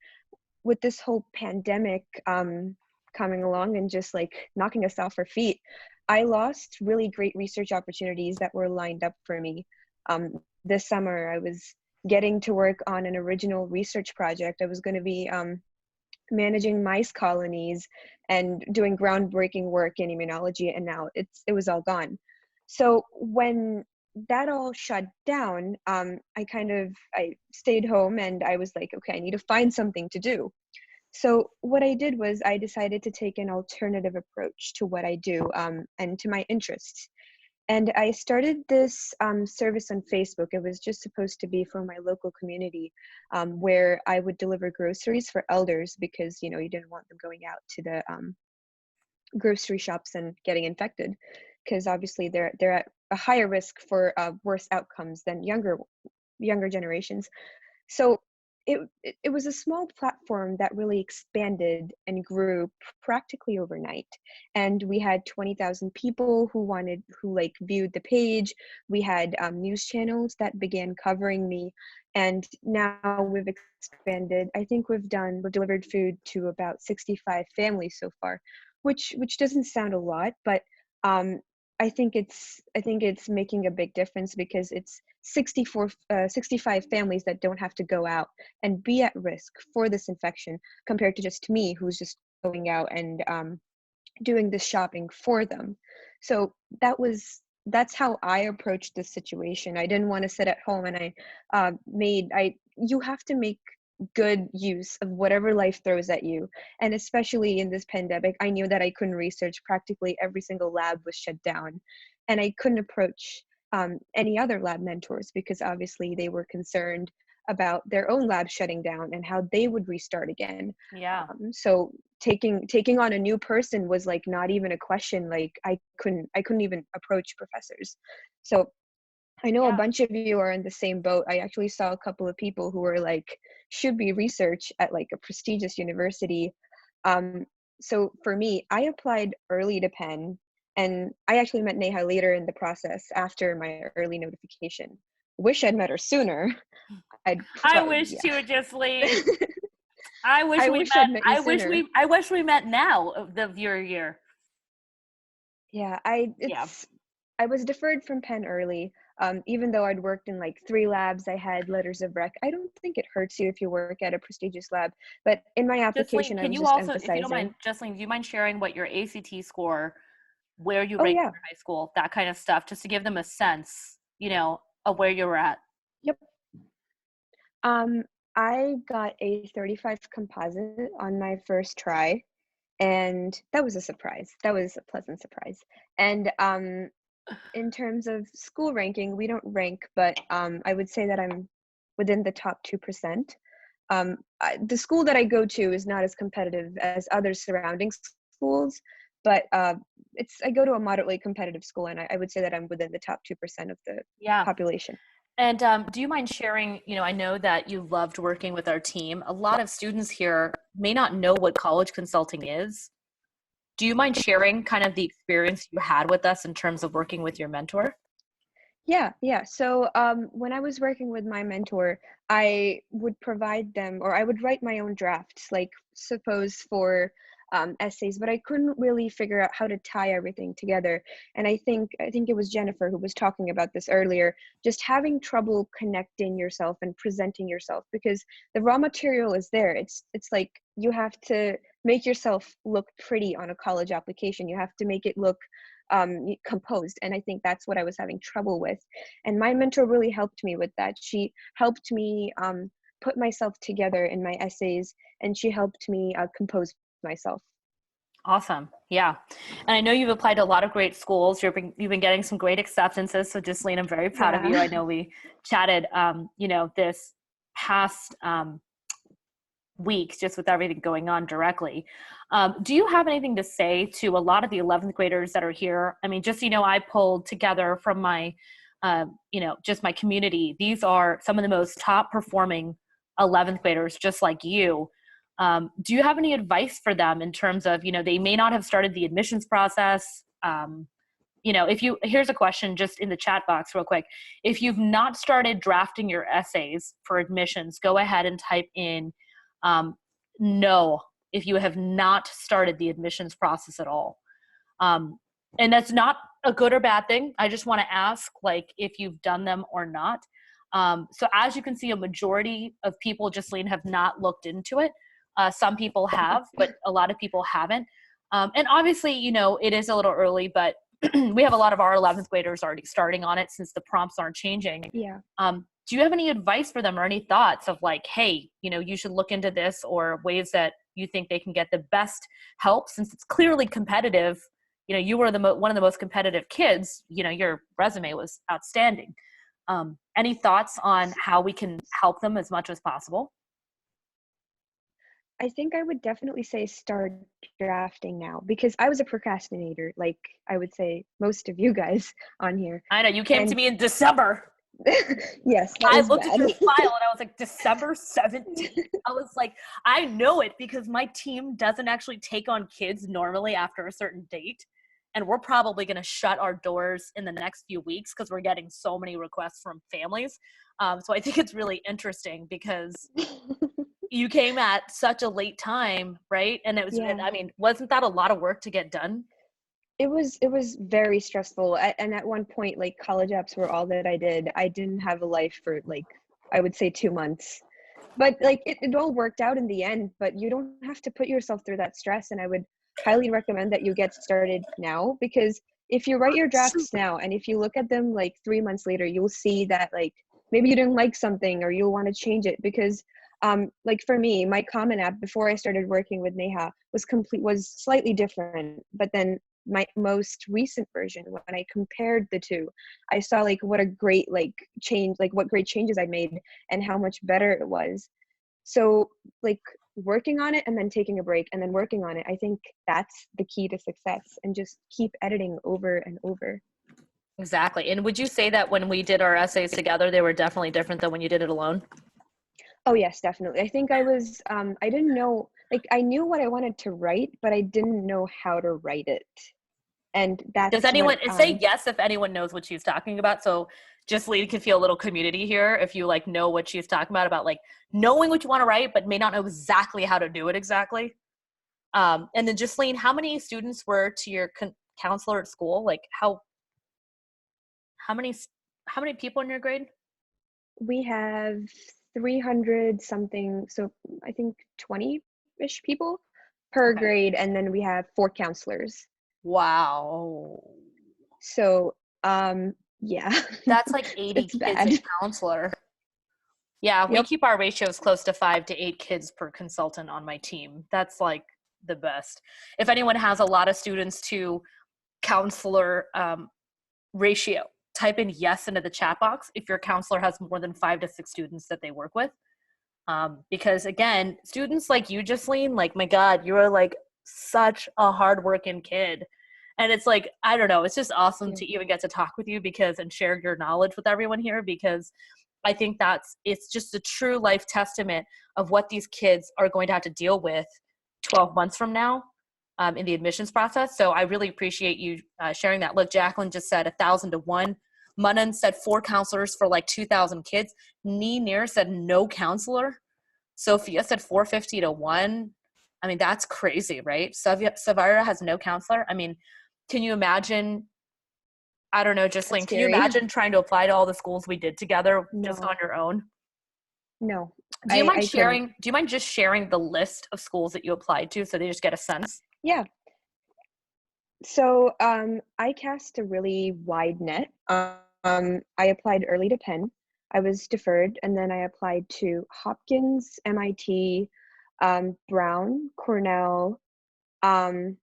with this whole pandemic coming along and just like knocking us off our feet, I lost really great research opportunities that were lined up for me. This summer, I was getting to work on an original research project. I was going to be managing mice colonies and doing groundbreaking work in immunology, and now it was all gone. So when that all shut down, I stayed home, and I was like, okay, I need to find something to do. So what I did was I decided to take an alternative approach to what I do and to my interests. And I started this service on Facebook. It was just supposed to be for my local community, where I would deliver groceries for elders, because, you didn't want them going out to the grocery shops and getting infected, because obviously they're at a higher risk for worse outcomes than younger generations. So it was a small platform that really expanded and grew practically overnight. And we had 20,000 people who viewed the page. We had news channels that began covering me. And now we've expanded. I think we've delivered food to about 65 families so far, which doesn't sound a lot, but I think it's making a big difference, because it's 65 families that don't have to go out and be at risk for this infection, compared to just me, who's just going out and doing the shopping for them. So that's how I approached this situation. I didn't want to sit at home, and you have to make good use of whatever life throws at you. And especially in this pandemic, I knew that I couldn't research. Practically every single lab was shut down, and I couldn't approach any other lab mentors, because obviously they were concerned about their own lab shutting down and how they would restart again. Yeah. So taking on a new person was like not even a question. Like I couldn't even approach professors. So I know a bunch of you are in the same boat. I actually saw a couple of people who were like, should be research at like a prestigious university. So for me, I applied early to Penn, and I actually met Neha later in the process after my early notification. Wish I'd met her sooner. I wish too, Ghislaine. I wish we met now of your year. Yeah, I was deferred from Penn early. Even though I'd worked in like 3 labs, I had letters of rec. I don't think it hurts you if you work at a prestigious lab, but in my application, Ghislaine, I was just emphasizing. if you don't mind, Ghislaine, do you mind sharing what your ACT score, where you ranked in high school, that kind of stuff, just to give them a sense, of where you were at? Yep. I got a 35 composite on my first try, and that was a surprise. That was a pleasant surprise. And in terms of school ranking, we don't rank, but I would say that I'm within the top 2%. The school that I go to is not as competitive as other surrounding schools, but I go to a moderately competitive school, and I would say that I'm within the top 2% of the population. And do you mind sharing, I know that you loved working with our team. A lot of students here may not know what college consulting is. Do you mind sharing kind of the experience you had with us in terms of working with your mentor? Yeah. So when I was working with my mentor, I would provide them, or I would write my own drafts, like suppose for essays, but I couldn't really figure out how to tie everything together. And I think it was Jennifer who was talking about this earlier, just having trouble connecting yourself and presenting yourself, because the raw material is there. It's like you have to make yourself look pretty on a college application. You have to make it look composed, and I think that's what I was having trouble with. And my mentor really helped me with that. She helped me put myself together in my essays, and she helped me compose myself. Awesome. Yeah. And I know you've applied to a lot of great schools. You've been getting some great acceptances. So Jasleen, I'm very proud of you. I know we chatted, this past week, just with everything going on directly. Do you have anything to say to a lot of the 11th graders that are here? I mean, just, I pulled together from my, just my community. These are some of the most top performing 11th graders, just like you. Do you have any advice for them in terms of, they may not have started the admissions process? Here's a question just in the chat box real quick. If you've not started drafting your essays for admissions, go ahead and type in no, if you have not started the admissions process at all. And that's not a good or bad thing. I just want to ask, if you've done them or not. So as you can see, a majority of people, Jasleen, have not looked into it. Some people have, but a lot of people haven't. And obviously, it is a little early, but we have a lot of our 11th graders already starting on it since the prompts aren't changing. Yeah. Do you have any advice for them or any thoughts of hey, you should look into this, or ways that you think they can get the best help, since it's clearly competitive? You were one of the most competitive kids. Your resume was outstanding. Any thoughts on how we can help them as much as possible? I think I would definitely say start drafting now, because I was a procrastinator, like I would say most of you guys on here. I know, you came to me in December. Yes, I looked at your file and I was like, December 17th. I was like, I know it because my team doesn't actually take on kids normally after a certain date. And we're probably going to shut our doors in the next few weeks because we're getting so many requests from families. So I think it's really interesting because you came at such a late time, right? And it was, wasn't that a lot of work to get done? It was very stressful. And at one point, college apps were all that I did. I didn't have a life for I would say 2 months, but it all worked out in the end. But you don't have to put yourself through that stress. And I would highly recommend that you get started now, because if you write your drafts now and if you look at them 3 months later, you'll see that maybe you didn't like something or you'll want to change it. Because for me, my Common App before I started working with Neha was slightly different, but then my most recent version, when I compared the two, I saw what a great change, what great changes I made and how much better it was. So working on it and then taking a break and then working on it, I think that's the key to success, and just keep editing over and over. Exactly. And would you say that when we did our essays together, they were definitely different than when you did it alone? Oh yes, definitely. I think I was, I didn't know, I knew what I wanted to write, but I didn't know how to write it. And that's Does anyone say yes if anyone knows what she's talking about? So Jasleen can feel a little community here if you know what she's talking about knowing what you want to write, but may not know exactly how to do it exactly. And then Jasleen, how many students were to your counselor at school? How many people in your grade? We have 300 something, so I think 20-ish people per grade, and then we have 4 counselors. Wow. So yeah, that's 80 kids a counselor. Yeah, we keep our ratios close to 5 to 8 kids per consultant on my team. That's the best. If anyone has a lot of students to counselor ratio. Type in yes into the chat box if your counselor has more than 5 to 6 students that they work with. Because again, students like you, Jasleen, like, my God, you are like such a hardworking kid. And it's like, I don't know, it's just awesome to even get to talk with you and share your knowledge with everyone here, because I think it's just a true life testament of what these kids are going to have to deal with 12 months from now in the admissions process. So I really appreciate you sharing that. Look, Jacqueline just said 1,000 to 1. Manan said 4 counselors for like 2,000 kids. Near said no counselor. Sophia said 450 to 1. I mean, that's crazy, right? Savira has no counselor. I mean, can you imagine? I don't know, Jasleen, can you imagine trying to apply to all the schools we did together just on your own? No. Do you mind just sharing the list of schools that you applied to so they just get a sense? Yeah. So I cast a really wide net. I applied early to Penn. I was deferred, and then I applied to Hopkins, MIT, Brown, Cornell. Sorry,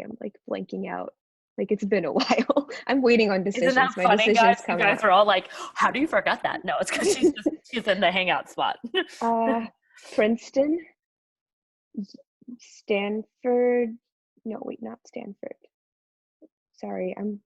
I'm like blanking out. Like, it's been a while. I'm waiting on decisions. Isn't that funny, guys? You guys are all like, how do you forget that? No, it's because she's in the hangout spot. Princeton, Stanford. No, wait, not Stanford. Sorry, I'm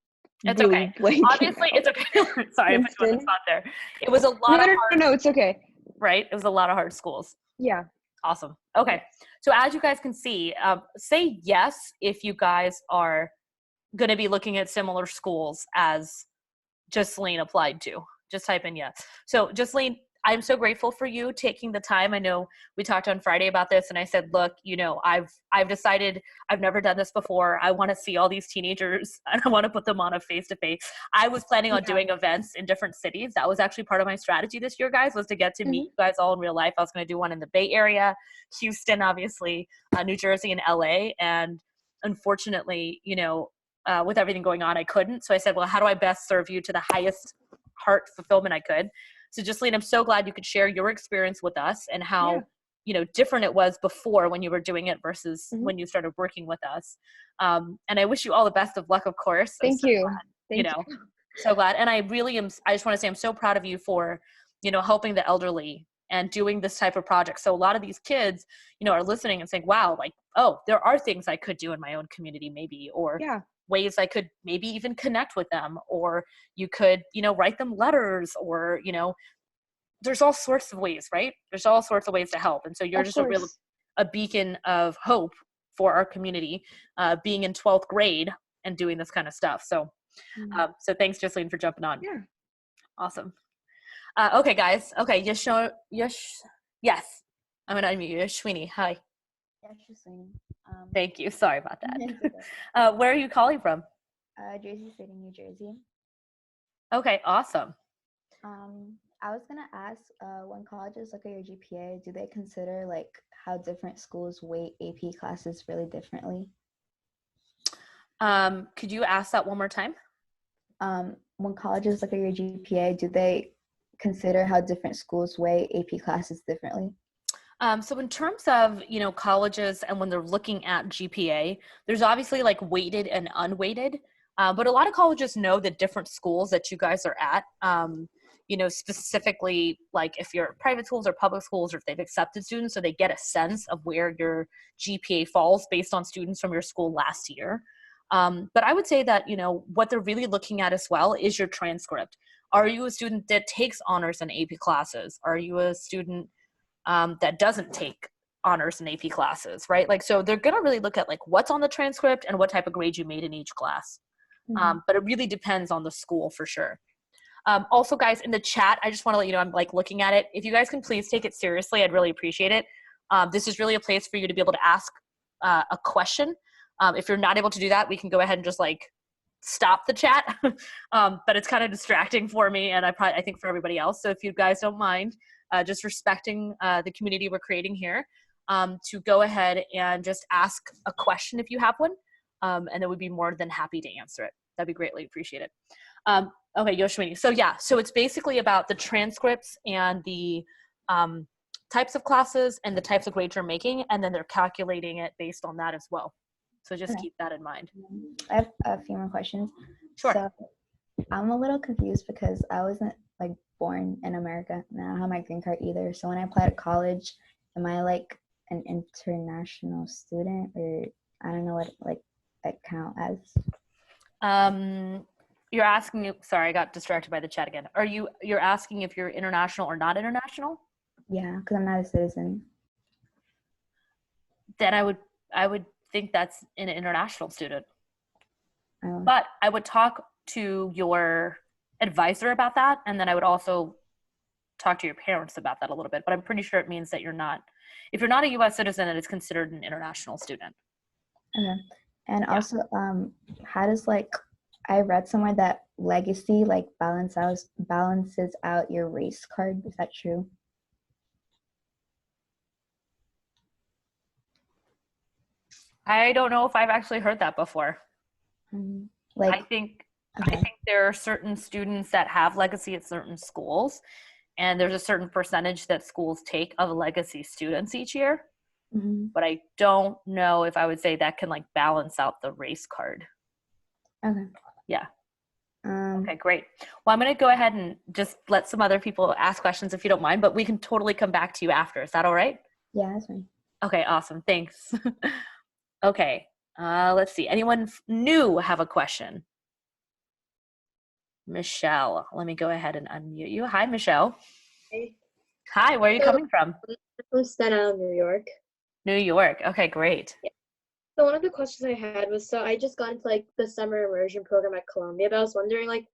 It's really okay. blanking Obviously, out. it's okay. Sorry, I put you on the spot there. It was a lot of hard. No, it's okay. Right? It was a lot of hard schools. Yeah. Awesome. Okay. So as you guys can see, say yes if you guys are going to be looking at similar schools as Jasleen applied to. Just type in yes. So Jasleen, I'm so grateful for you taking the time. I know we talked on Friday about this, and I said, look, you know, I've decided I've never done this before. I want to see all these teenagers and I want to put them on a face-to-face. I was planning on doing events in different cities. That was actually part of my strategy this year, guys, was to get to meet you guys all in real life. I was going to do one in the Bay Area, Houston, obviously, New Jersey, and LA. And unfortunately, you know, with everything going on, I couldn't. So I said, well, how do I best serve you to the highest heart fulfillment I could? So Jasleen, I'm so glad you could share your experience with us and how, you know, different it was before when you were doing it versus when you started working with us. And I wish you all the best of luck, of course. Thank you. Thank you. So glad. And I just want to say, I'm so proud of you for, you know, helping the elderly and doing this type of project. So a lot of these kids, you know, are listening and saying, wow, like, oh, there are things I could do in my own community maybe, or ways I could maybe even connect with them, or you could, you know, write them letters, or, you know, there's all sorts of ways, right? There's all sorts of ways to help. And so you're just a beacon of hope for our community, being in 12th grade and doing this kind of stuff. So, so thanks, Jasleen, for jumping on. Yeah. Awesome. Okay, guys. Okay. Yes. I'm going to unmute you. Yashwini. Hi. Jasleen. Thank you. Sorry about that. Where are you calling from? Jersey City, New Jersey. Okay. Awesome. I was gonna ask, when colleges look at your GPA, do they consider like how different schools weight AP classes really differently? Could you ask that one more time? When colleges look at your GPA, do they consider how different schools weigh AP classes differently? So in terms of, you know, colleges and when they're looking at GPA, there's obviously like weighted and unweighted, but a lot of colleges know the different schools that you guys are at, you know, specifically like if you're private schools or public schools, or if they've accepted students, so they get a sense of where your GPA falls based on students from your school last year. But I would say that, you know, what they're really looking at as well is your transcript. Are you a student that takes honors and AP classes? Are you a student that doesn't take honors and AP classes, right? Like, so they're going to really look at like what's on the transcript and what type of grade you made in each class. But it really depends on the school for sure. Also, guys, in the chat, I just want to let you know, I'm like looking at it. If you guys can please take it seriously, I'd really appreciate it. This is really a place for you to be able to ask a question. If you're not able to do that, we can go ahead and just like stop the chat. But it's kind of distracting for me, and I think for everybody else. So if you guys don't mind, just respecting the community we're creating here, to go ahead and just ask a question if you have one, and then we'd be more than happy to answer it. That'd be greatly appreciated. Okay, Yoshimini. So yeah, so it's basically about the transcripts and the types of classes and the types of grades you're making, and then they're calculating it based on that as well. So just keep that in mind. I have a few more questions. Sure. So I'm a little confused because I wasn't like born in America and I don't have my green card either. So when I apply to college, am I like an international student, or I don't know what like that count as? You're asking, sorry, I got distracted by the chat again. You're asking if you're international or not international? Yeah, because I'm not a citizen. Then I would think that's an international student. Oh. But I would talk to your advisor about that, and then I would also talk to your parents about that a little bit. But I'm pretty sure it means that if you're not a U.S. citizen, it is considered an international student. Okay. And Yeah. also, how does like, I read somewhere that legacy like balances out your race card. Is that true? I don't know if I've actually heard that before. Like, I think okay. there are certain students that have legacy at certain schools, and there's a certain percentage that schools take of legacy students each year. Mm-hmm. But I don't know if I would say that can like balance out the race card. Okay. Yeah. Okay, great. Well, I'm going to go ahead and just let some other people ask questions if you don't mind, but we can totally come back to you after. Is that all right? Yeah, that's fine. Okay, awesome. Thanks. Okay, let's see. Anyone new have a question? Michelle, let me go ahead and unmute you. Hi, Michelle. Hey. Hi, where are you coming from? I'm from Staten Island, New York. New York. Okay, great. Yeah. So one of the questions I had was, so I just got into like the summer immersion program at Columbia, but I was wondering like,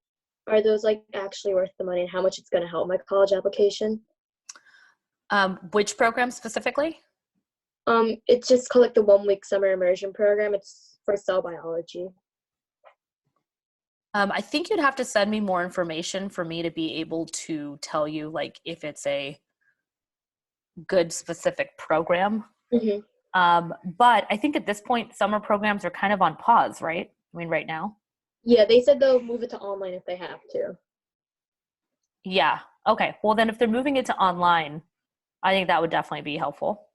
are those like actually worth the money and how much it's going to help my college application? Which program specifically? It's just called like the 1 week summer immersion program. It's for cell biology. I think you'd have to send me more information for me to be able to tell you like if it's a good specific program. Mm-hmm. But I think at this point, summer programs are kind of on pause, right? I mean, right now. Yeah, they said they'll move it to online if they have to. Yeah. Okay. Well, then if they're moving it to online, I think that would definitely be helpful.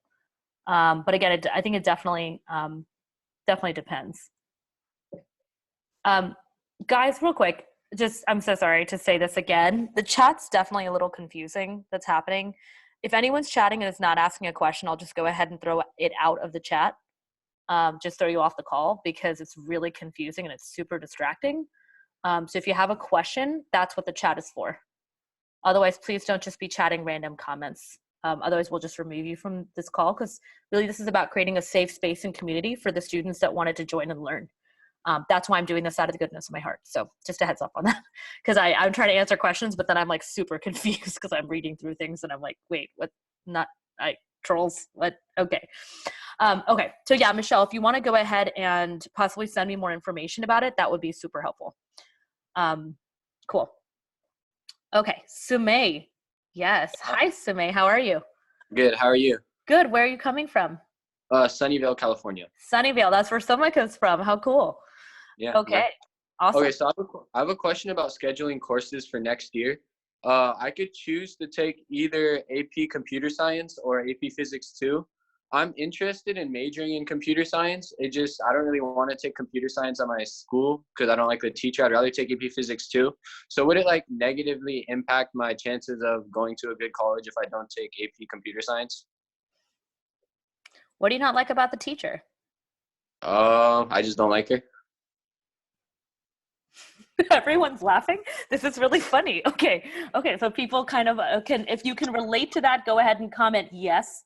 But again, I think it definitely depends. Guys, real quick, I'm so sorry to say this again. The chat's definitely a little confusing that's happening. If anyone's chatting and is not asking a question, I'll just go ahead and throw it out of the chat. Just throw you off the call because it's really confusing and it's super distracting. So if you have a question, that's what the chat is for. Otherwise, please don't just be chatting random comments. Otherwise, we'll just remove you from this call because really this is about creating a safe space and community for the students that wanted to join and learn. That's why I'm doing this out of the goodness of my heart. So just a heads up on that because I'm trying to answer questions, but then I'm like super confused because I'm reading through things and I'm like, wait, what? Trolls? What? Okay. Okay. So yeah, Michelle, if you want to go ahead and possibly send me more information about it, that would be super helpful. Cool. Okay. Sumay. Yes. Hi, Sumay. How are you? Good. How are you? Good. Where are you coming from? Sunnyvale, California. Sunnyvale. That's where someone comes from. How cool. Yeah. Okay. Yeah. Awesome. Okay. So I have a question about scheduling courses for next year. I could choose to take either AP Computer Science or AP Physics 2. I'm interested in majoring in computer science. I don't really want to take computer science at my school because I don't like the teacher. I'd rather take AP Physics 2. So would it like negatively impact my chances of going to a good college if I don't take AP Computer Science? What do you not like about the teacher? I just don't like her. Everyone's laughing. This is really funny. Okay. So people kind of if you can relate to that, go ahead and comment yes.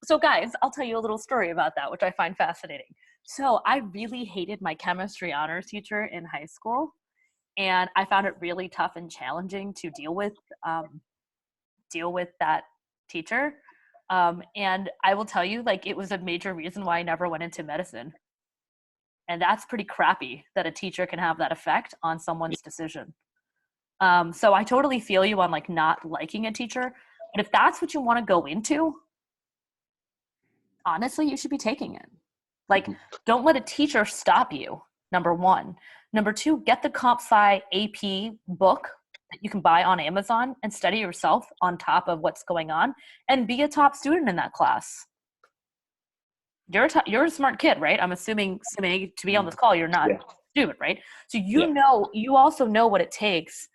So guys, I'll tell you a little story about that, which I find fascinating. So I really hated my chemistry honors teacher in high school, and I found it really tough and challenging to deal with that teacher. And I will tell you, like, it was a major reason why I never went into medicine. And that's pretty crappy that a teacher can have that effect on someone's decision. So I totally feel you on like not liking a teacher, but if that's what you want to go into, honestly, you should be taking it. Like, don't let a teacher stop you, number one. Number two, get the Comp Sci AP book that you can buy on Amazon and study yourself on top of what's going on and be a top student in that class. You're a smart kid, right? I'm assuming to be on this call, you're not. Yeah. student, right? So Yeah. you also know what it takes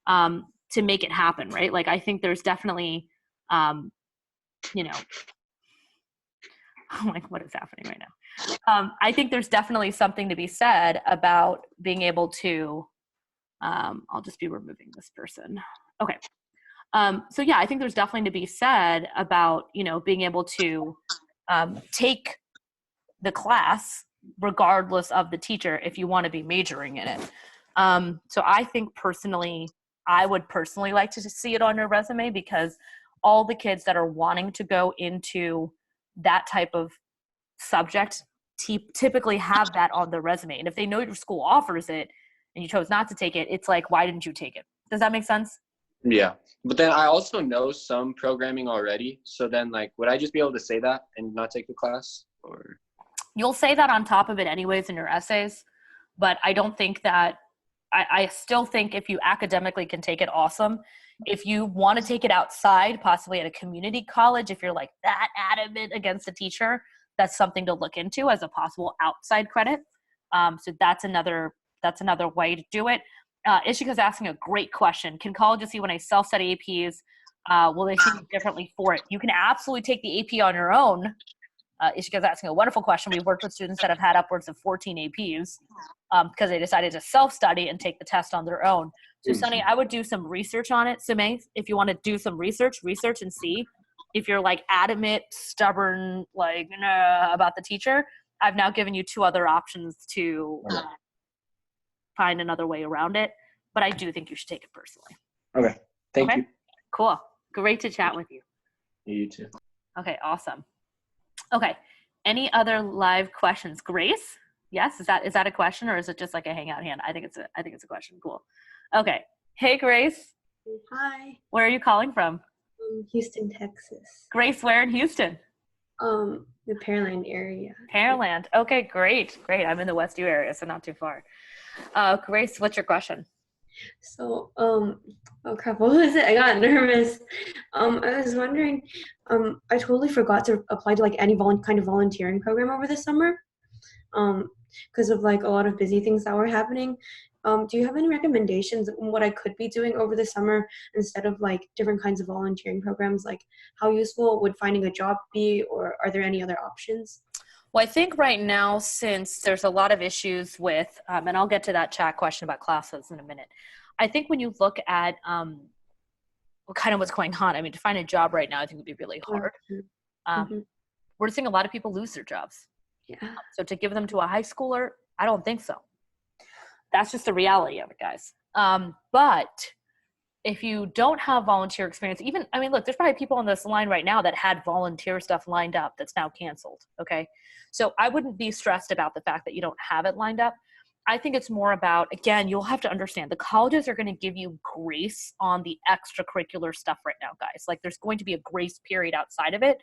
to make it happen, right? Like I think there's definitely, you know, I'm like, what is happening right now? I think there's definitely something to be said about being able to, I'll just be removing this person. Okay. So yeah, I think there's definitely to be said about, you know, being able to take the class regardless of the teacher if you want to be majoring in it. So I think personally, I would personally like to see it on your resume, because all the kids that are wanting to go into that type of subject typically have that on their resume. And if they know your school offers it and you chose not to take it, it's like, why didn't you take it? Does that make sense? Yeah. But then I also know some programming already. So then, like, would I just be able to say that and not take the class? Or You'll say that on top of it anyways in your essays, but I don't think that, I still think if you academically can take it, awesome. If you want to take it outside, possibly at a community college, if you're like that adamant against a teacher, that's something to look into as a possible outside credit. So that's another way to do it. Ishika's asking a great question. Can colleges see when I self-study APs, will they see me differently for it? You can absolutely take the AP on your own. Ishika's asking a wonderful question. We've worked with students that have had upwards of 14 APs because they decided to self-study and take the test on their own. So Sunny, I would do some research on it. Sume, if you want to do some research and see if you're like adamant, stubborn, like about the teacher. I've now given you 2 other options to find another way around it, but I do think you should take it personally. Okay. Thank you. Cool. Great to chat with you. You too. Okay, awesome. Okay. Any other live questions? Grace? Yes, is that a question, or is it just like a hangout hand? I think it's a question. Cool. Okay. Hey Grace. Hi. Where are you calling from? Houston, Texas. Grace, where in Houston? The Pearland area. Pearland. Okay, great. I'm in the Westview area, so not too far. Grace, what's your question? So, oh crap, what was it? I got nervous. I was wondering, I totally forgot to apply to like any kind of volunteering program over the summer, because of like a lot of busy things that were happening. Do you have any recommendations on what I could be doing over the summer instead of like different kinds of volunteering programs? Like how useful would finding a job be, or are there any other options? Well, I think right now, since there's a lot of issues with, and I'll get to that chat question about classes in a minute. I think when you look at kind of what's going on, I mean, to find a job right now, I think would be really hard. We're seeing a lot of people lose their jobs. Yeah. So to give them to a high schooler, I don't think so. That's just the reality of it, guys. But if you don't have volunteer experience, even, I mean, look, there's probably people on this line right now that had volunteer stuff lined up that's now canceled, okay? So I wouldn't be stressed about the fact that you don't have it lined up. I think it's more about, again, you'll have to understand the colleges are going to give you grace on the extracurricular stuff right now, guys. Like there's going to be a grace period outside of it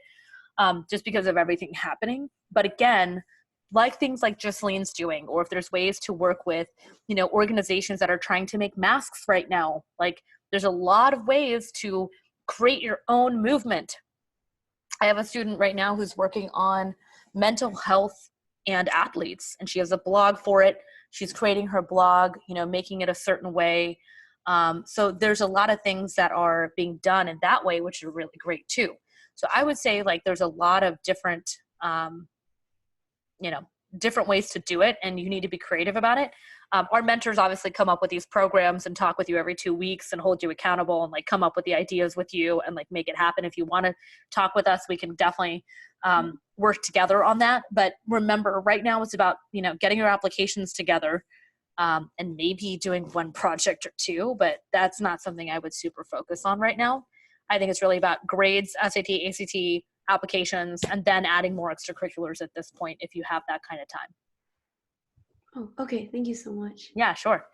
just because of everything happening. But again, like things like Jocelyn's doing, or if there's ways to work with, you know, organizations that are trying to make masks right now, like there's a lot of ways to create your own movement. I have a student right now who's working on mental health and athletes, and she has a blog for it. She's creating her blog, you know, making it a certain way. So there's a lot of things that are being done in that way, which are really great too. So I would say like there's a lot of different, you know, different ways to do it, and you need to be creative about it. Our mentors obviously come up with these programs and talk with you every 2 weeks and hold you accountable and like come up with the ideas with you and like make it happen. If you want to talk with us, we can definitely work together on that. But remember, right now it's about, you know, getting your applications together and maybe doing one project or 2, but that's not something I would super focus on right now. I think it's really about grades, SAT, ACT, applications, and then adding more extracurriculars at this point if you have that kind of time. Oh, okay. Thank you so much. Yeah, sure.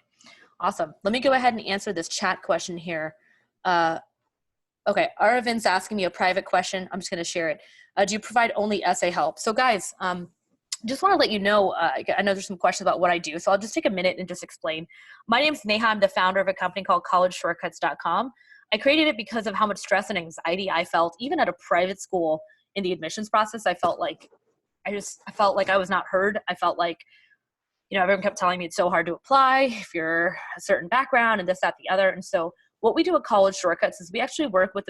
Awesome. Let me go ahead and answer this chat question here. Okay, Aravin's asking me a private question. I'm just going to share it. Do you provide only essay help? So guys, just want to let you know, I know there's some questions about what I do, so I'll just take a minute and just explain. My name is Neha. I'm the founder of a company called collegeshortcuts.com. I created it because of how much stress and anxiety I felt, even at a private school in the admissions process. I felt like I was not heard. I felt like you know, everyone kept telling me it's so hard to apply if you're a certain background and this, that, the other. And so what we do at College Shortcuts is we actually work with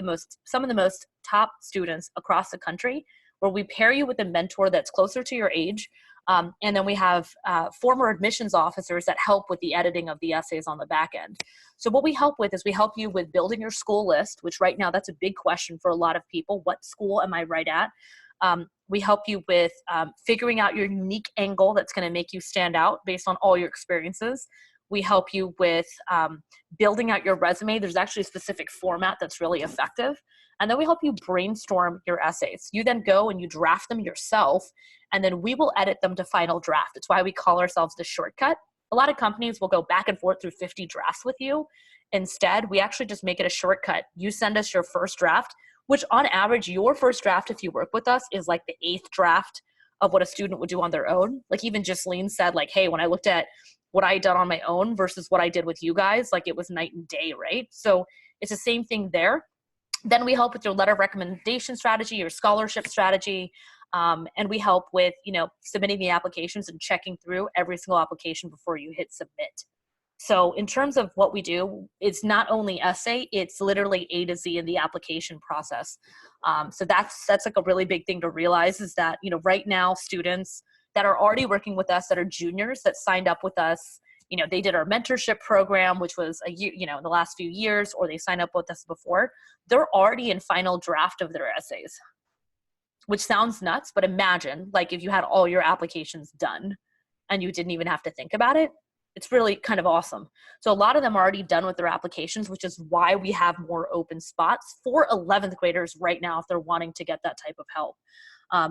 some of the most top students across the country, where we pair you with a mentor that's closer to your age. And then we have former admissions officers that help with the editing of the essays on the back end. So what we help with is we help you with building your school list, which right now that's a big question for a lot of people. What school am I right at? We help you with figuring out your unique angle that's going to make you stand out based on all your experiences. We help you with building out your resume. There's actually a specific format that's really effective. And then we help you brainstorm your essays. You then go and you draft them yourself, and then we will edit them to final draft. It's why we call ourselves the Shortcut. A lot of companies will go back and forth through 50 drafts with you. Instead, we actually just make it a shortcut. You send us your first draft, which on average, your first draft, if you work with us, is like the 8th draft of what a student would do on their own. Like even Jasleen said, like, hey, when I looked at what I had done on my own versus what I did with you guys, like it was night and day, right? So it's the same thing there. Then we help with your letter of recommendation strategy, your scholarship strategy, and we help with, you know, submitting the applications and checking through every single application before you hit submit. So in terms of what we do, it's not only essay, it's literally A to Z in the application process. So that's like a really big thing to realize, is that, you know, right now students that are already working with us, that are juniors, that signed up with us, you know, they did our mentorship program, which was a year, you know, in the last few years, or they signed up with us before, they're already in final draft of their essays, which sounds nuts, but imagine like if you had all your applications done and you didn't even have to think about it. It's really kind of awesome. So a lot of them are already done with their applications, which is why we have more open spots for 11th graders right now if they're wanting to get that type of help.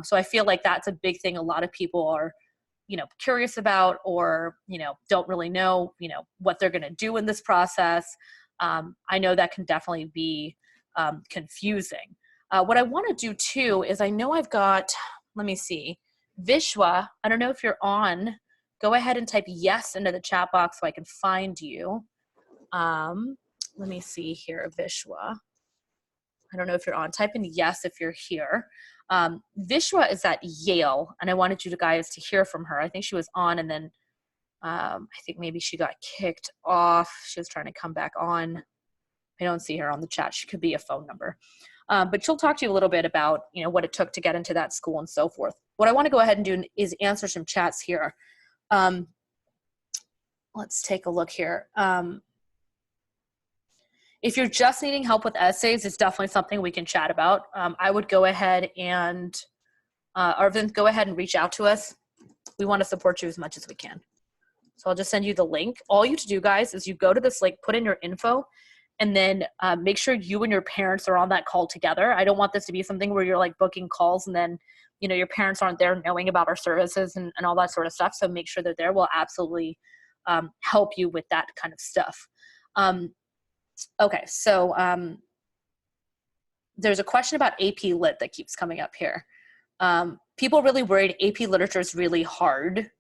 So I feel like that's a big thing a lot of people are, you know, curious about, or, you know, don't really know, you know, what they're going to do in this process. I know that can definitely be confusing. What I want to do too is, I know I've got, let me see, Vishwa, I don't know if you're on. Go ahead and type yes into the chat box so I can find you. Let me see here, Vishwa. I don't know if you're on. Type in yes if you're here. Vishwa is at Yale, and I wanted you guys to hear from her. I think she was on, and then I think maybe she got kicked off. She was trying to come back on. I don't see her on the chat. She could be a phone number. But she'll talk to you a little bit about, you know, what it took to get into that school and so forth. What I want to go ahead and do is answer some chats here. Let's take a look here. If you're just needing help with essays, it's definitely something we can chat about. I would go ahead and, Arvind, go ahead and reach out to us. We want to support you as much as we can. So I'll just send you the link. All you have to do, guys, is you go to this link, put in your info, and then make sure you and your parents are on that call together. I don't want this to be something where you're like booking calls and then, you know, your parents aren't there knowing about our services and all that sort of stuff. So make sure they're there. We'll absolutely help you with that kind of stuff. Okay, so there's a question about AP Lit that keeps coming up here. People are really worried AP Literature is really hard.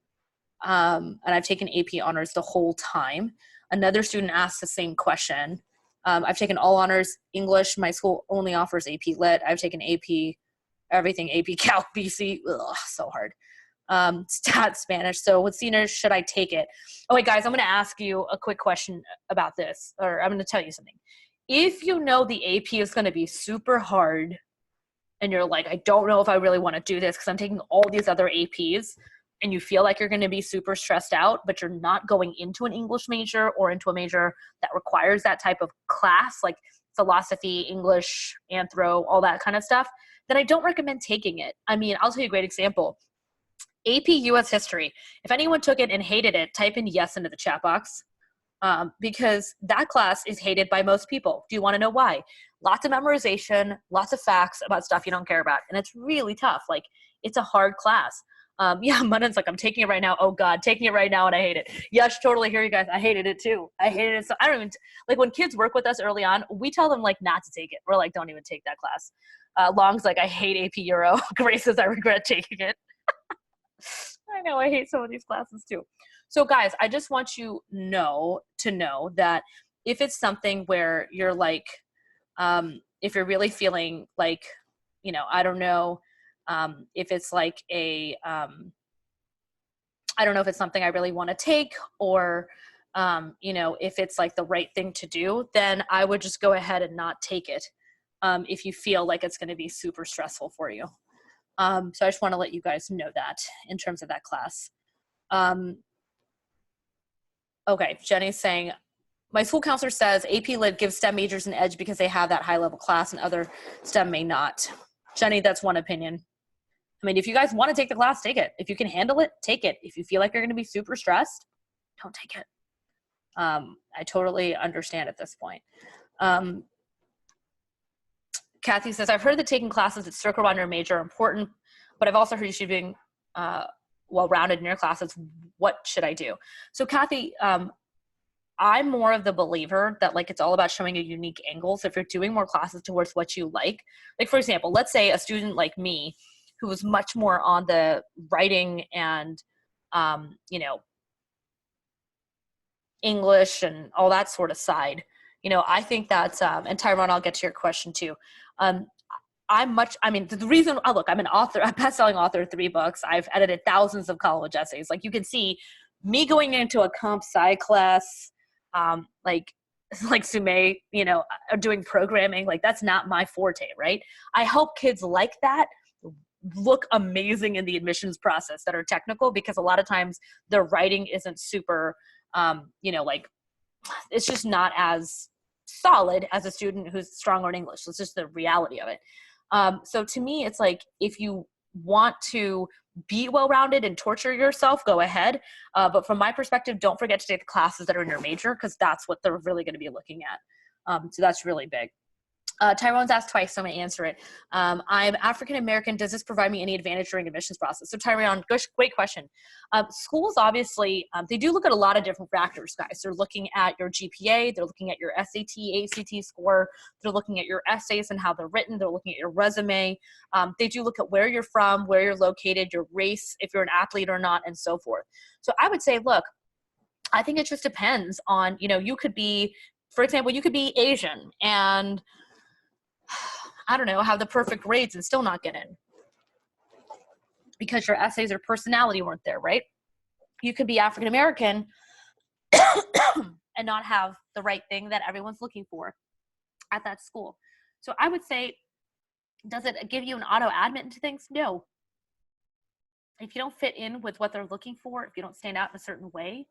And I've taken AP Honors the whole time. Another student asked the same question. I've taken all honors English. My school only offers AP Lit. I've taken AP, everything, AP Calc, BC. Ugh, so hard. Stat Spanish. So what seniors should I take it? Oh, wait, guys, I'm going to ask you a quick question about this, or I'm going to tell you something. If you know the AP is going to be super hard and you're like, I don't know if I really want to do this because I'm taking all these other APs, and you feel like you're going to be super stressed out, but you're not going into an English major or into a major that requires that type of class, like philosophy, English, anthro, all that kind of stuff, then I don't recommend taking it. I mean, I'll tell you a great example. AP US History. If anyone took it and hated it, type in yes into the chat box, because that class is hated by most people. Do you want to know why? Lots of memorization, lots of facts about stuff you don't care about, and it's really tough. Like, it's a hard class. Yeah, Munan's like, I'm taking it right now. Oh God, taking it right now and I hate it. Yes, totally hear you guys. I hated it too. I hated it. So I don't even, like when kids work with us early on, we tell them like not to take it. We're like, don't even take that class. Long's like, I hate AP Euro. Grace says, I regret taking it. I know, I hate some of these classes too. So guys, I just want you to know that if it's something where you're like, if you're really feeling like, you know, I don't know, if it's like a, I don't know if it's something I really want to take, or, you know, if it's like the right thing to do, then I would just go ahead and not take it if you feel like it's going to be super stressful for you. So I just want to let you guys know that in terms of that class. Okay, Jenny's saying, my school counselor says AP Lit gives STEM majors an edge because they have that high level class and other STEM may not. Jenny, that's one opinion. I mean, if you guys want to take the class, take it. If you can handle it, take it. If you feel like you're going to be super stressed, don't take it. I totally understand at this point. Kathy says, I've heard that taking classes that circle around your major are important, but I've also heard you should be being well-rounded in your classes. What should I do? So Kathy, I'm more of the believer that like it's all about showing a unique angle. So if you're doing more classes towards what you like for example, let's say a student like me who was much more on the writing and, you know, English and all that sort of side, you know, I think that's, and Tyrone, I'll get to your question too. I mean, the reason, look, I'm an author, a best-selling author of 3 books. I've edited thousands of college essays. Like you can see me going into a comp sci class, like Sumay, you know, doing programming, like that's not my forte, right? I help kids like that look amazing in the admissions process that are technical, because a lot of times their writing isn't super, you know, like it's just not as solid as a student who's stronger in English. It's just the reality of it. So to me, it's like, if you want to be well-rounded and torture yourself, go ahead. But from my perspective, don't forget to take the classes that are in your major, because that's what they're really going to be looking at. So that's really big. Tyrone's asked twice, so I'm going to answer it. I'm African-American. Does this provide me any advantage during admissions process? So Tyrone, great question. Schools, obviously, they do look at a lot of different factors, guys. They're looking at your GPA. They're looking at your SAT, ACT score. They're looking at your essays and how they're written. They're looking at your resume. They do look at where you're from, where you're located, your race, if you're an athlete or not, and so forth. So I would say, look, I think it just depends on, you know, you could be, for example, you could be Asian and I don't know, have the perfect grades and still not get in because your essays or personality weren't there, right? You could be African American and not have the right thing that everyone's looking for at that school. So I would say, does it give you an auto admit into things? No. If you don't fit in with what they're looking for, if you don't stand out in a certain way,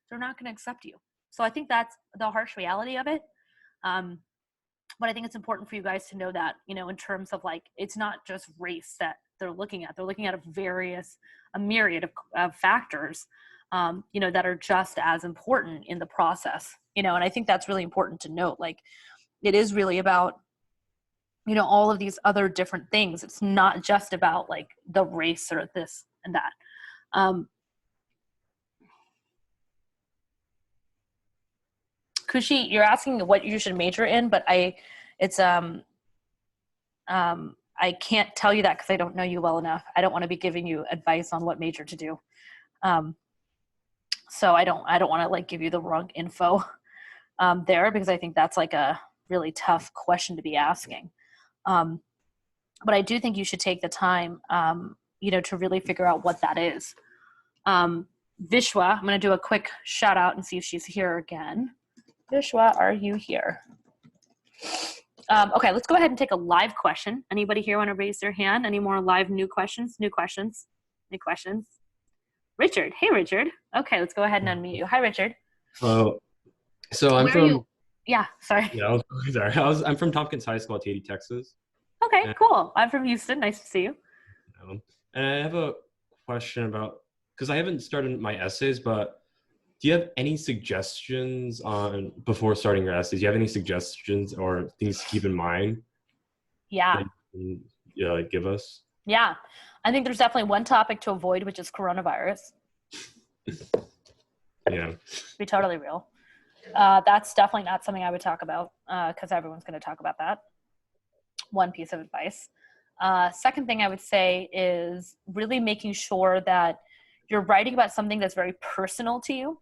they're not going to accept you. So I think that's the harsh reality of it. But I think it's important for you guys to know that, you know, in terms of like, it's not just race that they're looking at. They're looking at a myriad of factors, you know, that are just as important in the process, you know, and I think that's really important to note. Like, it is really about, you know, all of these other different things. It's not just about like the race or this and that. Kushi, you're asking what you should major in, but I can't tell you that because I don't know you well enough. I don't want to be giving you advice on what major to do. So I don't want to like give you the wrong info there, because I think that's like a really tough question to be asking. But I do think you should take the time, you know, to really figure out what that is. Vishwa, I'm going to do a quick shout out and see if she's here again. Vishwa, are you here? Okay, let's go ahead and take a live question. Anybody here want to raise their hand? Any more live new questions? New questions? Richard. Hey, Richard. Okay, let's go ahead and unmute you. Hi, Richard. Hello. So I'm Where from. are you? Yeah, sorry. Yeah, sorry. I'm from Tompkins High School at Katy, Texas. Okay, cool. I'm from Houston. Nice to see you. And I have a question about, because I haven't started my essays, but do you have any suggestions on, before starting your essays, do you have any suggestions or things to keep in mind? Yeah. Yeah, like give us? Yeah. I think there's definitely one topic to avoid, which is coronavirus. Yeah. Be totally real. That's definitely not something I would talk about because everyone's going to talk about that. One piece of advice. Second thing I would say is really making sure that you're writing about something that's very personal to you.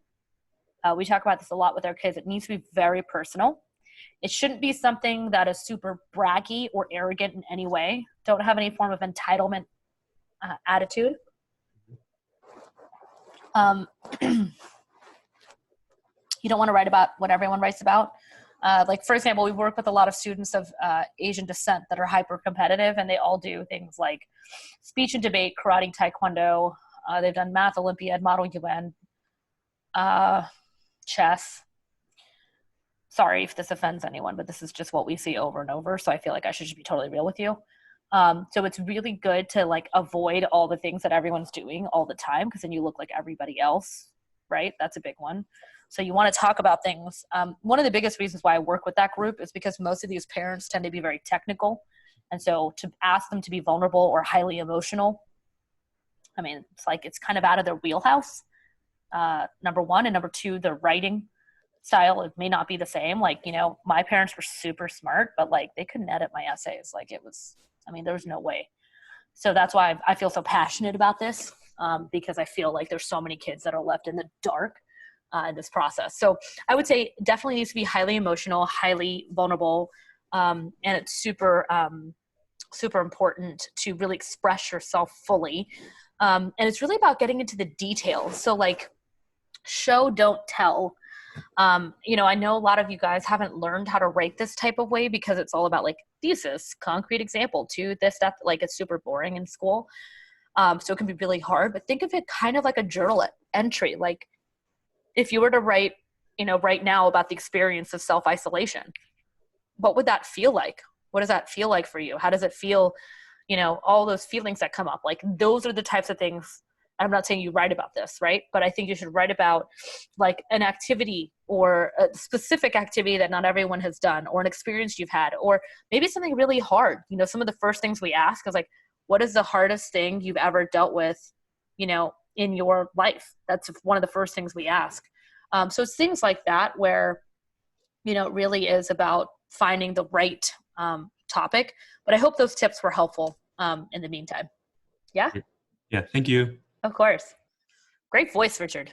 We talk about this a lot with our kids. It needs to be very personal. It shouldn't be something that is super braggy or arrogant in any way. Don't have any form of entitlement attitude. You don't want to write about what everyone writes about. Like, for example, we work with a lot of students of Asian descent that are hyper competitive, and they all do things like speech and debate, karate, taekwondo. They've done math, Olympiad, Model UN, chess. Sorry if this offends anyone, but this is just what we see over and over. So I feel like I should just be totally real with you. So it's really good to like avoid all the things that everyone's doing all the time, because then you look like everybody else, right? That's a big one. So you want to talk about things. One of the biggest reasons why I work with that group is because most of these parents tend to be very technical. And so to ask them to be vulnerable or highly emotional, I mean, it's like it's kind of out of their wheelhouse, number one. And number two, the writing style, it may not be the same. Like, you know, my parents were super smart, but like they couldn't edit my essays. Like it was, I mean, there was no way. So that's why I feel so passionate about this, because I feel like there's so many kids that are left in the dark in this process. So I would say definitely needs to be highly emotional, highly vulnerable, and it's super, super important to really express yourself fully. And it's really about getting into the details. So like show, don't tell. You know, I know a lot of you guys haven't learned how to write this type of way because it's all about like thesis, concrete example, to this stuff. Like it's super boring in school. So it can be really hard, but think of it kind of like a journal entry. Like if you were to write, you know, right now about the experience of self-isolation, what would that feel like? What does that feel like for you? How does it feel? You know, all those feelings that come up, like those are the types of things. I'm not saying you write about this, right? But I think you should write about like an activity or a specific activity that not everyone has done, or an experience you've had, or maybe something really hard. You know, some of the first things we ask is like, what is the hardest thing you've ever dealt with, you know, in your life? That's one of the first things we ask. So it's things like that where, you know, it really is about finding the right topic. But I hope those tips were helpful in the meantime. Yeah? Yeah, thank you. Of course. Great voice, Richard.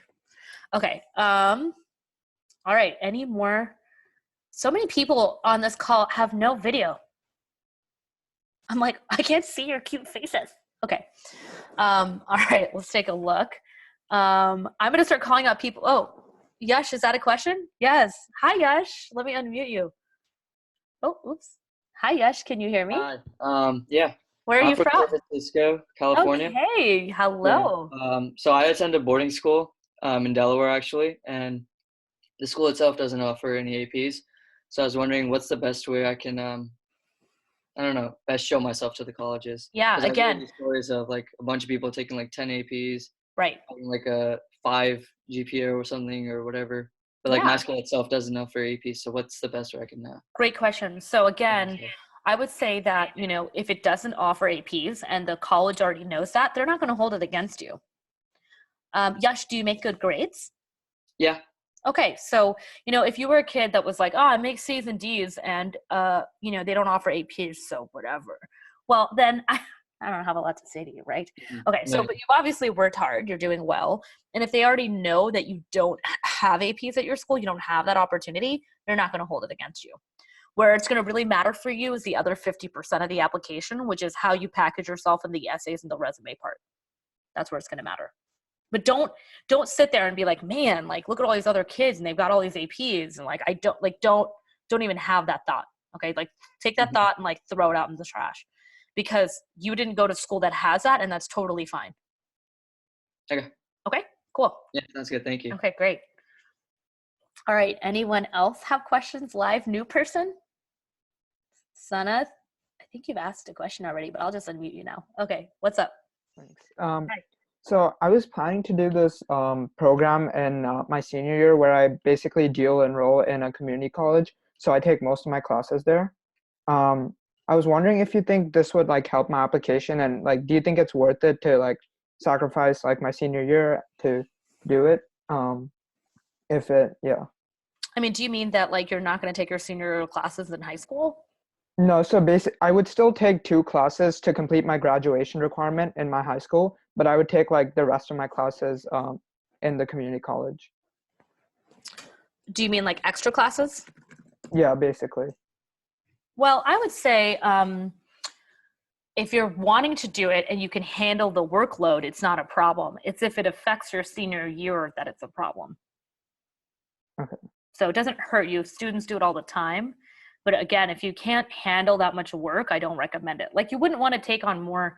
Okay. All right. Any more? So many people on this call have no video. I'm like, I can't see your cute faces. Okay. All right. Let's take a look. I'm going to start calling out people. Oh, Yash, is that a question? Yes. Hi, Yash. Let me unmute you. Oh, oops. Hi, Yash. Can you hear me? Hi. Yeah. Where are you from? from? San Francisco, California. Okay. Hello. Yeah. So I attended boarding school in Delaware, actually, and the school itself doesn't offer any APs. So I was wondering, what's the best way I can, I don't know, best show myself to the colleges? Yeah, 'Cause I've again. heard these stories of like a bunch of people taking like 10 APs, right? Having like a 5 GPA or something or whatever. But like my Yeah. school itself doesn't offer APs. So what's the best way I can? Great question. So again, I would say that, you know, if it doesn't offer APs and the college already knows that, they're not going to hold it against you. Yash, do you make good grades? Yeah. Okay. So, you know, if you were a kid that was like, oh, I make C's and D's and, you know, they don't offer APs, so whatever. Well, then I don't have a lot to say to you, right? Okay. So, Right. but you've obviously worked hard. You're doing well. And if they already know that you don't have APs at your school, you don't have that opportunity, they're not going to hold it against you. Where it's going to really matter for you is the other 50% of the application, which is how you package yourself in the essays and the resume part. That's where it's going to matter. But don't sit there and be like, man, like look at all these other kids and they've got all these APs and like don't even have that thought. Okay, like take that thought and like throw it out in the trash, because you didn't go to school that has that, and that's totally fine. Okay. Okay, cool. Yeah, that's good. Thank you. Okay, great. All right, anyone else have questions live? New person? Sana, I think you've asked a question already, but I'll just unmute you now. Okay, what's up? Thanks. So I was planning to do this program in my senior year where I basically dual enroll in a community college. So I take most of my classes there. I was wondering if you think this would like help my application, and like, do you think it's worth it to like sacrifice like my senior year to do it? Yeah. I mean, do you mean that like you're not going to take your senior year classes in high school? No, so I would still take 2 classes to complete my graduation requirement in my high school, but I would take like the rest of my classes in the community college. Do you mean like extra classes? Yeah, basically. Well, I would say if you're wanting to do it and you can handle the workload, it's not a problem. It's if it affects your senior year that it's a problem. Okay. So it doesn't hurt you. Students do it all the time. But again, if you can't handle that much work, I don't recommend it. Like, you wouldn't want to take on more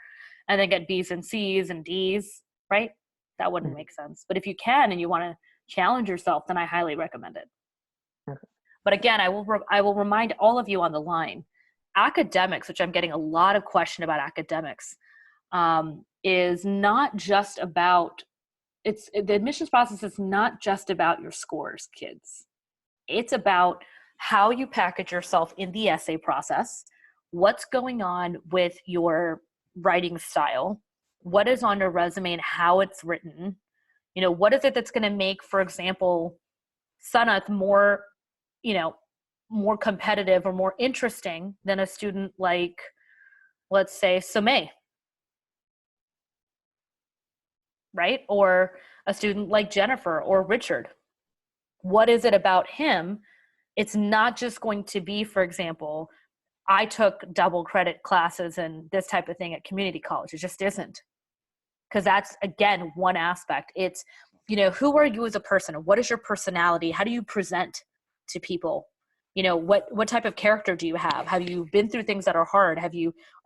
and then get B's and C's and D's, right? That wouldn't make sense. But if you can and you want to challenge yourself, then I highly recommend it. Okay. But again, I will remind all of you on the line, academics, which I'm getting a lot of question about academics, is not just about, the admissions process is not just about your scores, kids. It's about how you package yourself in the essay process, what's going on with your writing style, what is on your resume and how it's written. You know, what is it that's going to make, for example, Sanath more, you know, more competitive or more interesting than a student like, let's say, Somay, right? Or a student like Jennifer or Richard. What is it about him? It's not just going to be, for example, I took double credit classes and this type of thing at community college. It just isn't. Because that's, again, one aspect. It's, you know, who are you as a person? What is your personality? How do you present to people? You know, what type of character do you have? Have you been through things that are hard? Are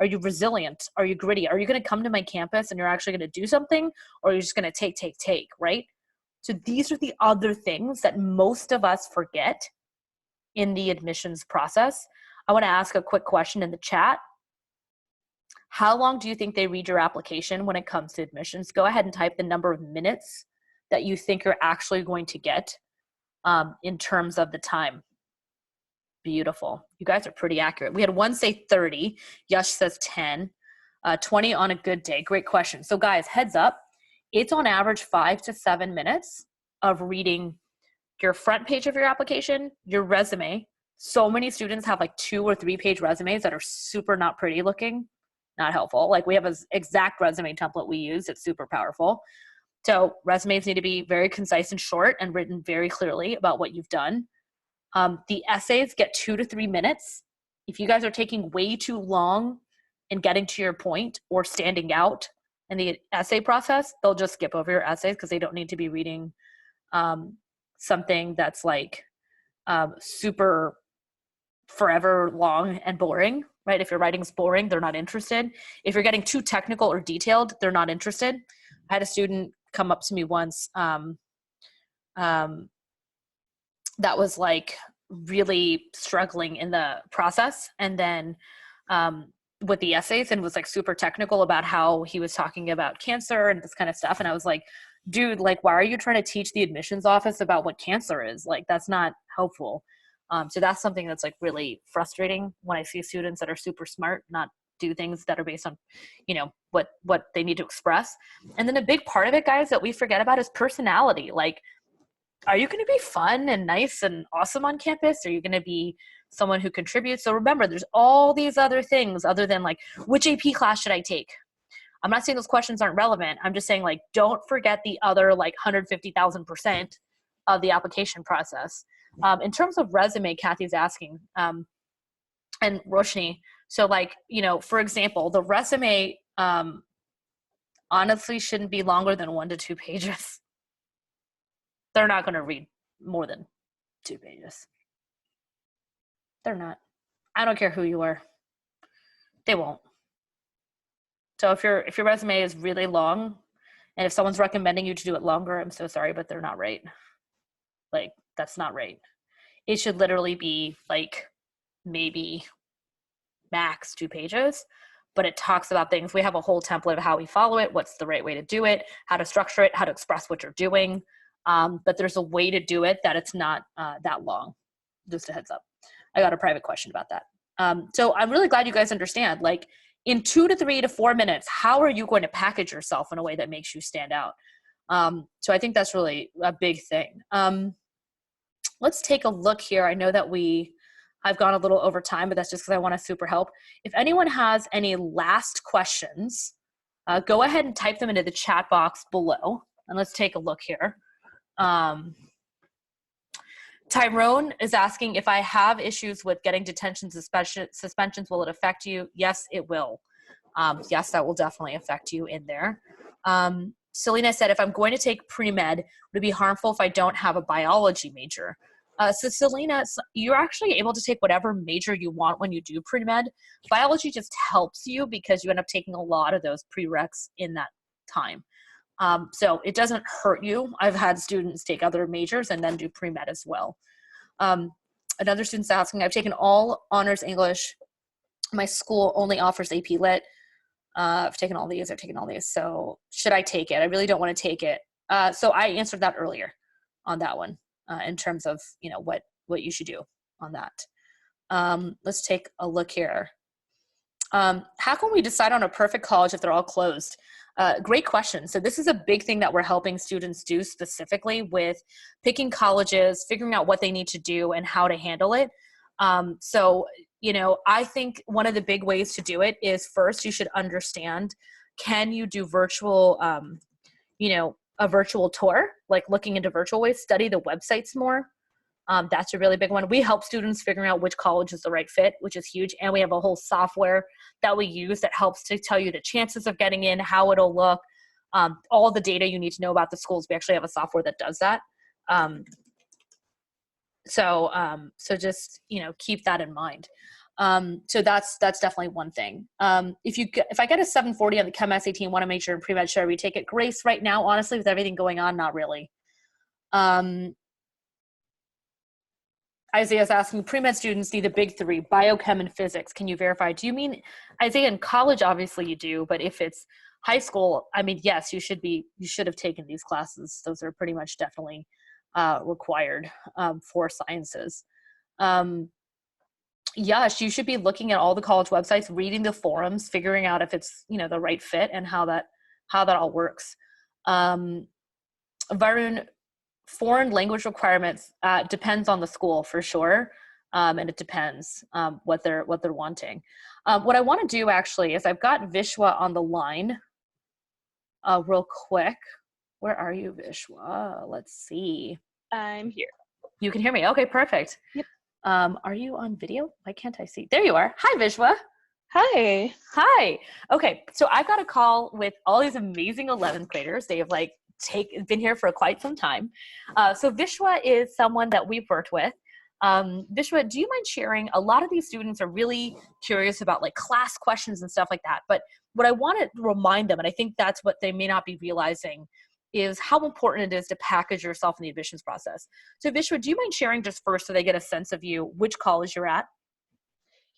you resilient? Are you gritty? Are you going to come to my campus and you're actually going to do something? Or are you just going to take, right? So these are the other things that most of us forget in the admissions process. I want to ask a quick question in the chat. How long do you think they read your application when it comes to admissions? Go ahead and type the number of minutes that you think you're actually going to get in terms of the time. Beautiful. You guys are pretty accurate. We had one say 30. Yash says 10. 20 on a good day. Great question. So guys, heads up. It's on average 5 to 7 minutes of reading your front page of your application, your resume. So many students have like 2 or 3 page resumes that are super not pretty looking, not helpful. Like, we have an exact resume template we use. It's super powerful. So resumes need to be very concise and short and written very clearly about what you've done. The essays get 2 to 3 minutes. If you guys are taking way too long in getting to your point or standing out in the essay process, they'll just skip over your essays because they don't need to be reading something that's like super forever long and boring, right? If your writing's boring, they're not interested. If you're getting too technical or detailed, they're not interested. I had a student come up to me once that was like really struggling in the process, and then with the essays, and was like super technical about how he was talking about cancer and this kind of stuff. And I was like, dude, like, why are you trying to teach the admissions office about what cancer is? Like, that's not helpful. So that's something that's like really frustrating when I see students that are super smart not do things that are based on, you know, what they need to express. And then a big part of it, guys, that we forget about is personality. Like, are you going to be fun and nice and awesome on campus? Are you going to be someone who contributes? So remember, there's all these other things other than like, which AP class should I take? I'm not saying those questions aren't relevant. I'm just saying, like, don't forget the other like 150,000% of the application process. In terms of resume, Kathy's asking, and Roshni, so like, you know, for example, the resume honestly shouldn't be longer than 1 to 2 pages. They're not going to read more than 2 pages. They're not. I don't care who you are. They won't. So if your resume is really long, and if someone's recommending you to do it longer, I'm so sorry, but they're not right. Like, that's not right. It should literally be like maybe max 2 pages, but it talks about things. We have a whole template of how we follow it, what's the right way to do it, how to structure it, how to express what you're doing. But there's a way to do it that it's not that long. Just a heads up. I got a private question about that. So I'm really glad you guys understand, like, in 2 to 3 to 4 minutes, how are you going to package yourself in a way that makes you stand out? So I think that's really a big thing. Let's take a look here. I know that I've gone a little over time, but that's just because I want to super help. If anyone has any last questions, go ahead and type them into the chat box below, and let's take a look here. Tyrone is asking, if I have issues with getting detention suspensions, will it affect you? Yes, it will. yes, that will definitely affect you in there. Selena said, if I'm going to take pre-med, would it be harmful if I don't have a biology major? So Selena, you're actually able to take whatever major you want when you do pre-med. Biology just helps you because you end up taking a lot of those prereqs in that time. So it doesn't hurt you. I've had students take other majors and then do pre-med as well. Another student's asking, I've taken all honors English. My school only offers AP Lit. I've taken all these. So should I take it? I really don't want to take it. So I answered that earlier on that one in terms of, what you should do on that. Let's take a look here. How can we decide on a perfect college if they're all closed? Great question. So this is a big thing that we're helping students do specifically with picking colleges, figuring out what they need to do and how to handle it. I think one of the big ways to do it is first you should understand, can you do virtual, a virtual tour, like looking into virtual ways, study the websites more. That's a really big one. We help students figuring out which college is the right fit, which is huge. And we have a whole software that we use that helps to tell you the chances of getting in, how it'll look, all the data you need to know about the schools. We actually have a software that does that. So just, keep that in mind. So that's definitely one thing. If I get a 740 on the Chem SAT and want to major in pre-med, should I retake it? Grace, right now, honestly, with everything going on, not really. Isaiah's asking, pre-med students need the big three, biochem and physics. Can you verify? Do you mean, Isaiah, in college, obviously you do, but if it's high school, I mean, yes, you should have taken these classes. Those are pretty much definitely required for sciences. Yes, you should be looking at all the college websites, reading the forums, figuring out if it's, the right fit and how that all works. Varun, foreign language requirements depends on the school for sure, and it depends what they're wanting. What I want to do actually is I've got Vishwa on the line real quick. Where are you, Vishwa? Let's see. I'm here. You can hear me. Okay, perfect. Yep. Are you on video? Why can't I see? There you are. Hi, Vishwa. Hi. Hi. Okay, so I've got a call with all these amazing 11th graders. They have been here for quite some time. So Vishwa is someone that we've worked with. Vishwa, do you mind sharing? A lot of these students are really curious about class questions and stuff like that. But what I want to remind them, and I think that's what they may not be realizing, is how important it is to package yourself in the admissions process. So Vishwa, do you mind sharing just first so they get a sense of you, which college you're at?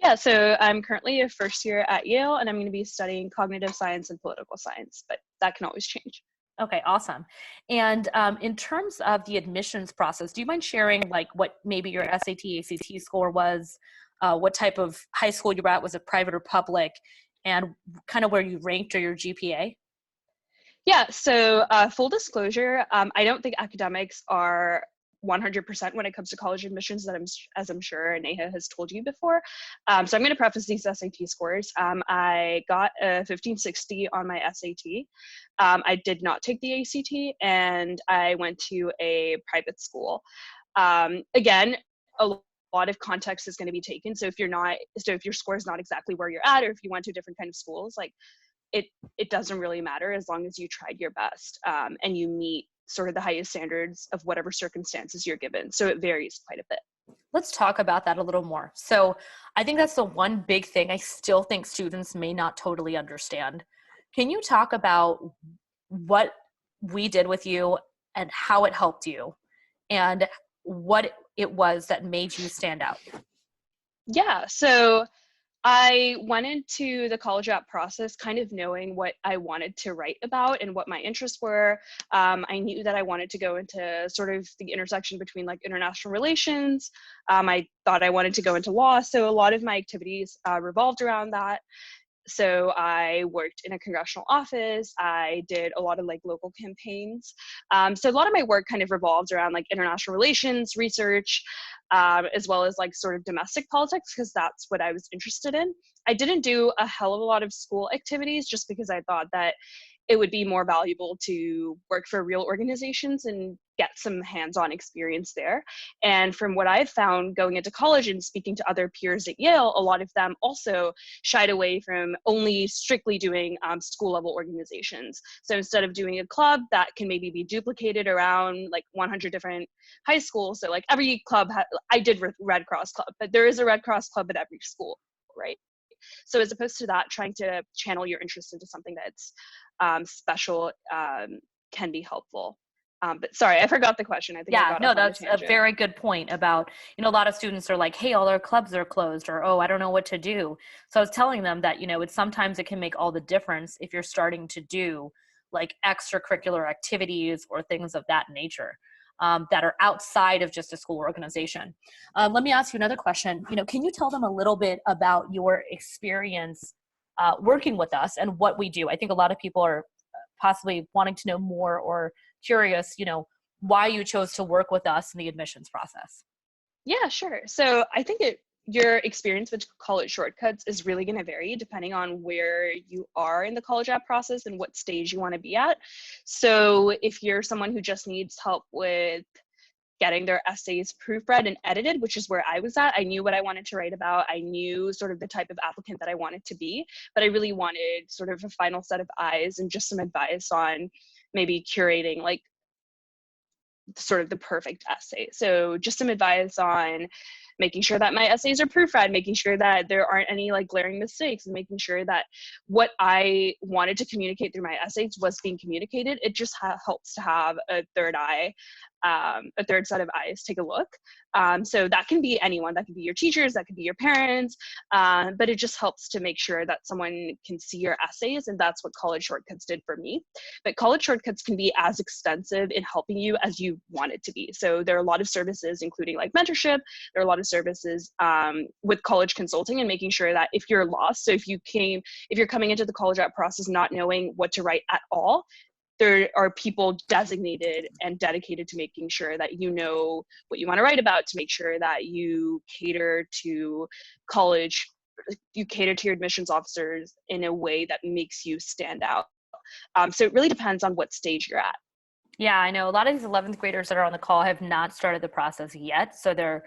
Yeah, so I'm currently a first year at Yale, and I'm going to be studying cognitive science and political science, but that can always change. Okay, awesome. And in terms of the admissions process, do you mind sharing what maybe your SAT, ACT score was, what type of high school you were at, was it private or public, and kind of where you ranked or your GPA? Yeah, so full disclosure, I don't think academics are 100% when it comes to college admissions, as I'm sure Neha has told you before. So I'm going to preface these SAT scores. I got a 1560 on my SAT. I did not take the ACT, and I went to a private school. Again, a lot of context is going to be taken. So if your score is not exactly where you're at, or if you went to different kind of schools, it doesn't really matter as long as you tried your best and you meet sort of the highest standards of whatever circumstances you're given. So it varies quite a bit. Let's talk about that a little more. So I think that's the one big thing I still think students may not totally understand. Can you talk about what we did with you and how it helped you and what it was that made you stand out? Yeah, so I went into the college app process kind of knowing what I wanted to write about and what my interests were. I knew that I wanted to go into sort of the intersection between international relations. I thought I wanted to go into law. So a lot of my activities revolved around that. So I worked in a congressional office. I did a lot of local campaigns. So a lot of my work kind of revolved around international relations, research, as well as sort of domestic politics, because that's what I was interested in. I didn't do a hell of a lot of school activities just because I thought that it would be more valuable to work for real organizations and get some hands-on experience there. And from what I've found going into college and speaking to other peers at Yale, a lot of them also shied away from only strictly doing school level organizations. So instead of doing a club that can maybe be duplicated around like 100 different high schools, so like every club, I did Red Cross Club, but there is a Red Cross Club at every school, right? So as opposed to that, trying to channel your interest into something that's special can be helpful. But sorry, I forgot the question. I think I got no, off on that's a tangent. very good point about, you know, a lot of students are like, hey, all our clubs are closed, or, oh, I don't know what to do. So I was telling them that, you know, sometimes it can make all the difference if you're starting to do like extracurricular activities or things of that nature that are outside of just a school organization. Let me ask you another question. You know, can you tell them a little bit about your experience working with us and what we do? I think a lot of people are possibly wanting to know more or curious, you know, why you chose to work with us in the admissions process. Yeah, sure. So I think your experience with college shortcuts is really going to vary depending on where you are in the college app process and what stage you want to be at. So if you're someone who just needs help with getting their essays proofread and edited, which is where I was at, I knew what I wanted to write about. I knew sort of the type of applicant that I wanted to be, but I really wanted sort of a final set of eyes and just some advice on maybe curating like sort of the perfect essay. So just some advice on making sure that my essays are proofread, making sure that there aren't any like glaring mistakes, and making sure that what I wanted to communicate through my essays was being communicated. It just helps to have a third eye, a third set of eyes take a look. So that can be anyone, that could be your teachers, that could be your parents, but it just helps to make sure that someone can see your essays, and that's what College Shortcuts did for me. But College Shortcuts can be as extensive in helping you as you want it to be. So there are a lot of services, including like mentorship. There are a lot of services with college consulting and making sure that if you're lost, so if you're coming into the college app process not knowing what to write at all, there are people designated and dedicated to making sure that you know what you want to write about, to make sure that you cater to college, you cater to your admissions officers in a way that makes you stand out. So it really depends on what stage you're at. Yeah, I know a lot of these 11th graders that are on the call have not started the process yet. So they're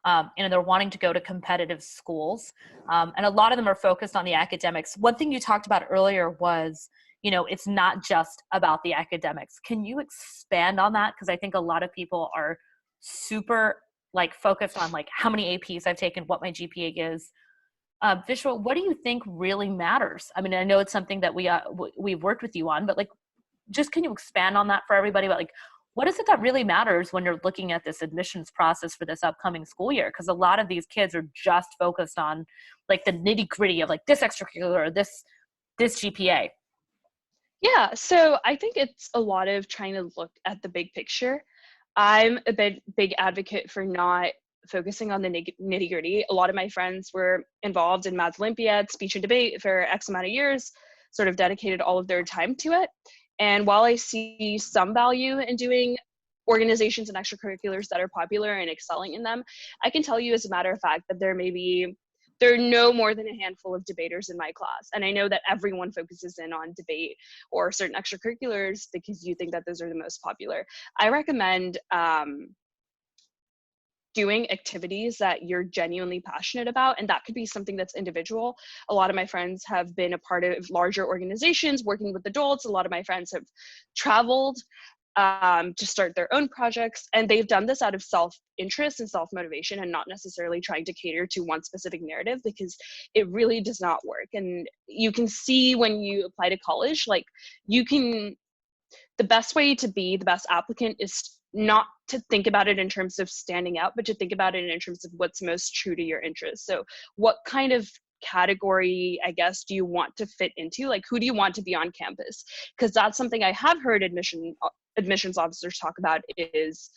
wanting to go to competitive schools. And a lot of them are focused on the academics. One thing you talked about earlier was, you know, it's not just about the academics. Can you expand on that? Because I think a lot of people are super like focused on like how many APs I've taken, what my GPA is. Vishwa, what do you think really matters? I mean, I know it's something that we've worked with you on, but like, just can you expand on that for everybody about like, what is it that really matters when you're looking at this admissions process for this upcoming school year? Because a lot of these kids are just focused on like the nitty gritty of like this extracurricular, or this GPA. Yeah, so I think it's a lot of trying to look at the big picture. I'm a big advocate for not focusing on the nitty gritty. A lot of my friends were involved in Maths Olympiad, speech and debate for X amount of years, sort of dedicated all of their time to it. And while I see some value in doing organizations and extracurriculars that are popular and excelling in them, I can tell you as a matter of fact that there are no more than a handful of debaters in my class. And I know that everyone focuses in on debate or certain extracurriculars because you think that those are the most popular. I recommend doing activities that you're genuinely passionate about, and that could be something that's individual. A lot of my friends have been a part of larger organizations working with adults. A lot of my friends have traveled to start their own projects, and they've done this out of self-interest and self-motivation and not necessarily trying to cater to one specific narrative, because it really does not work. And you can see when you apply to college, like the best way to be the best applicant is not to think about it in terms of standing out, but to think about it in terms of what's most true to your interests. So what kind of category, I guess, do you want to fit into? Like, who do you want to be on campus? Because that's something I have heard admissions officers talk about, is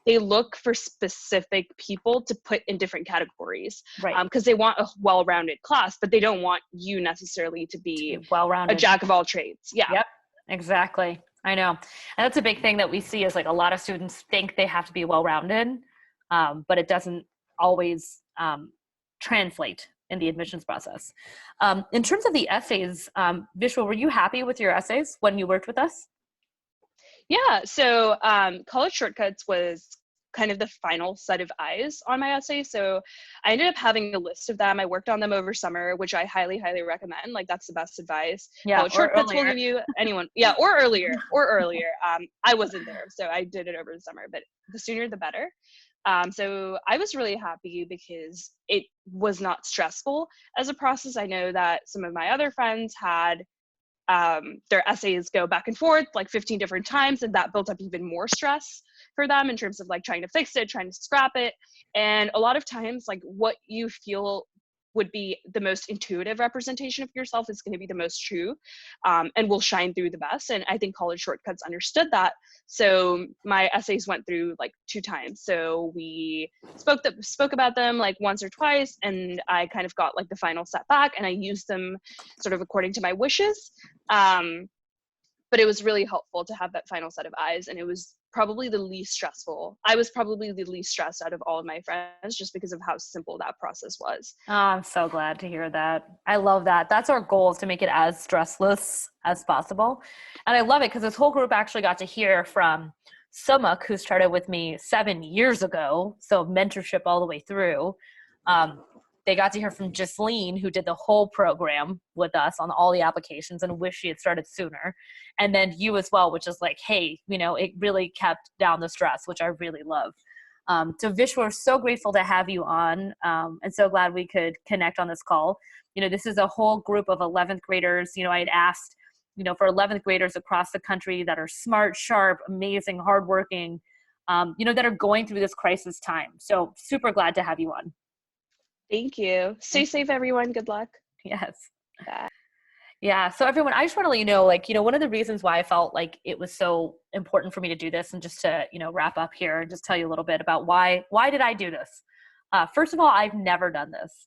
they look for specific people to put in different categories, right? Because they want a well-rounded class, but they don't want you necessarily to be well-rounded, a jack of all trades. Yeah. Yep. Exactly. I know. And that's a big thing that we see, is like a lot of students think they have to be well-rounded, but it doesn't always translate in the admissions process. In terms of the essays, Vishwa, were you happy with your essays when you worked with us? Yeah, so College Shortcuts was kind of the final set of eyes on my essay. So I ended up having a list of them. I worked on them over summer, which I highly, highly recommend. Like, that's the best advice. Yeah, College or Shortcuts will earlier. give you anyone. Yeah, or earlier, or earlier. I wasn't there, so I did it over the summer, but the sooner the better. So I was really happy because it was not stressful as a process. I know that some of my other friends had their essays go back and forth like 15 different times, and that built up even more stress for them in terms of like trying to fix it, trying to scrap it. And a lot of times, like, what you feel would be the most intuitive representation of yourself is going to be the most true, and will shine through the best. And I think College Shortcuts understood that. So my essays went through like 2 times. So we spoke about them like once or twice, and I kind of got like the final set back, and I used them sort of according to my wishes. But it was really helpful to have that final set of eyes, and it was probably the least stressful. I was probably the least stressed out of all of my friends just because of how simple that process was. Oh, I'm so glad to hear that. I love that. That's our goal, is to make it as stressless as possible. And I love it because this whole group actually got to hear from Sumuk, who started with me 7 years ago. So mentorship all the way through. They got to hear from Jasleen, who did the whole program with us on all the applications and wish she had started sooner. And then you as well, which is like, hey, you know, it really kept down the stress, which I really love. So Vish, we're so grateful to have you on, and so glad we could connect on this call. You know, this is a whole group of 11th graders. You know, I had asked, you know, for 11th graders across the country that are smart, sharp, amazing, hardworking, you know, that are going through this crisis time. So super glad to have you on. Thank you. Stay safe, everyone. Good luck. Yes. Bye. Yeah. So everyone, I just want to let you know, like, you know, one of the reasons why I felt like it was so important for me to do this, and just to, you know, wrap up here and just tell you a little bit about why did I do this? First of all, I've never done this.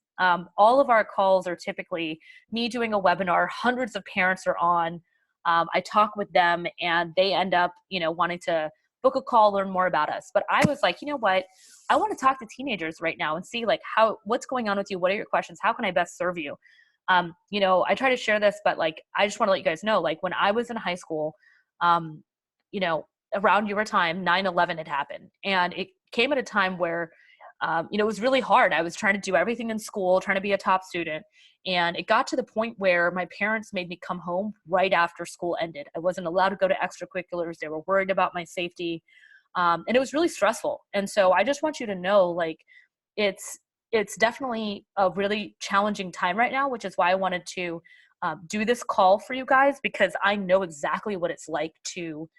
All of our calls are typically me doing a webinar. Hundreds of parents are on. I talk with them, and they end up, you know, wanting to book a call, learn more about us. But I was like, you know what? I want to talk to teenagers right now and see like what's going on with you. What are your questions? How can I best serve you? You know, I try to share this, but like, I just want to let you guys know, like, when I was in high school, you know, around your time, 9/11 had happened, and it came at a time where, you know, it was really hard. I was trying to do everything in school, trying to be a top student. And it got to the point where my parents made me come home right after school ended. I wasn't allowed to go to extracurriculars. They were worried about my safety. And it was really stressful. And so I just want you to know, like, it's definitely a really challenging time right now, which is why I wanted to do this call for you guys, because I know exactly what it's like to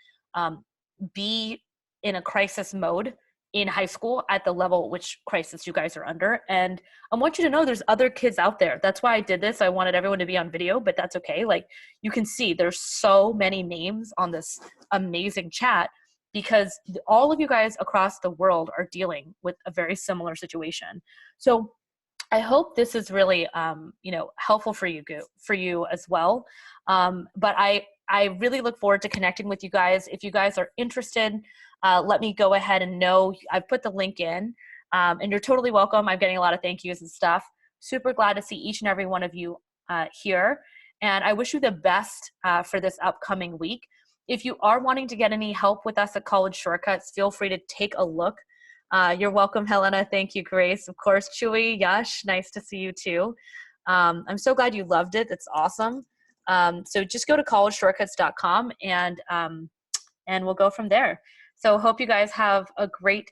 be in a crisis mode in high school at the level which crisis you guys are under. And I want you to know there's other kids out there. That's why I did this. I wanted everyone to be on video, but that's okay. Like, you can see there's so many names on this amazing chat, because all of you guys across the world are dealing with a very similar situation. So I hope this is really, you know, helpful for you as well. But I really look forward to connecting with you guys. If you guys are interested, let me go ahead and know. I've put the link in, and you're totally welcome. I'm getting a lot of thank yous and stuff. Super glad to see each and every one of you here. And I wish you the best for this upcoming week. If you are wanting to get any help with us at College Shortcuts, feel free to take a look. You're welcome, Helena. Thank you, Grace. Of course, Chewy, Yash, nice to see you too. I'm so glad you loved it. That's awesome. So just go to collegeshortcuts.com, and we'll go from there. So hope you guys have a great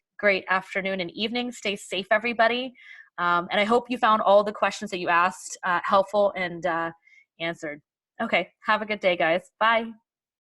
afternoon and evening. Stay safe, everybody. And I hope you found all the questions that you asked helpful and answered. Okay, have a good day, guys. Bye.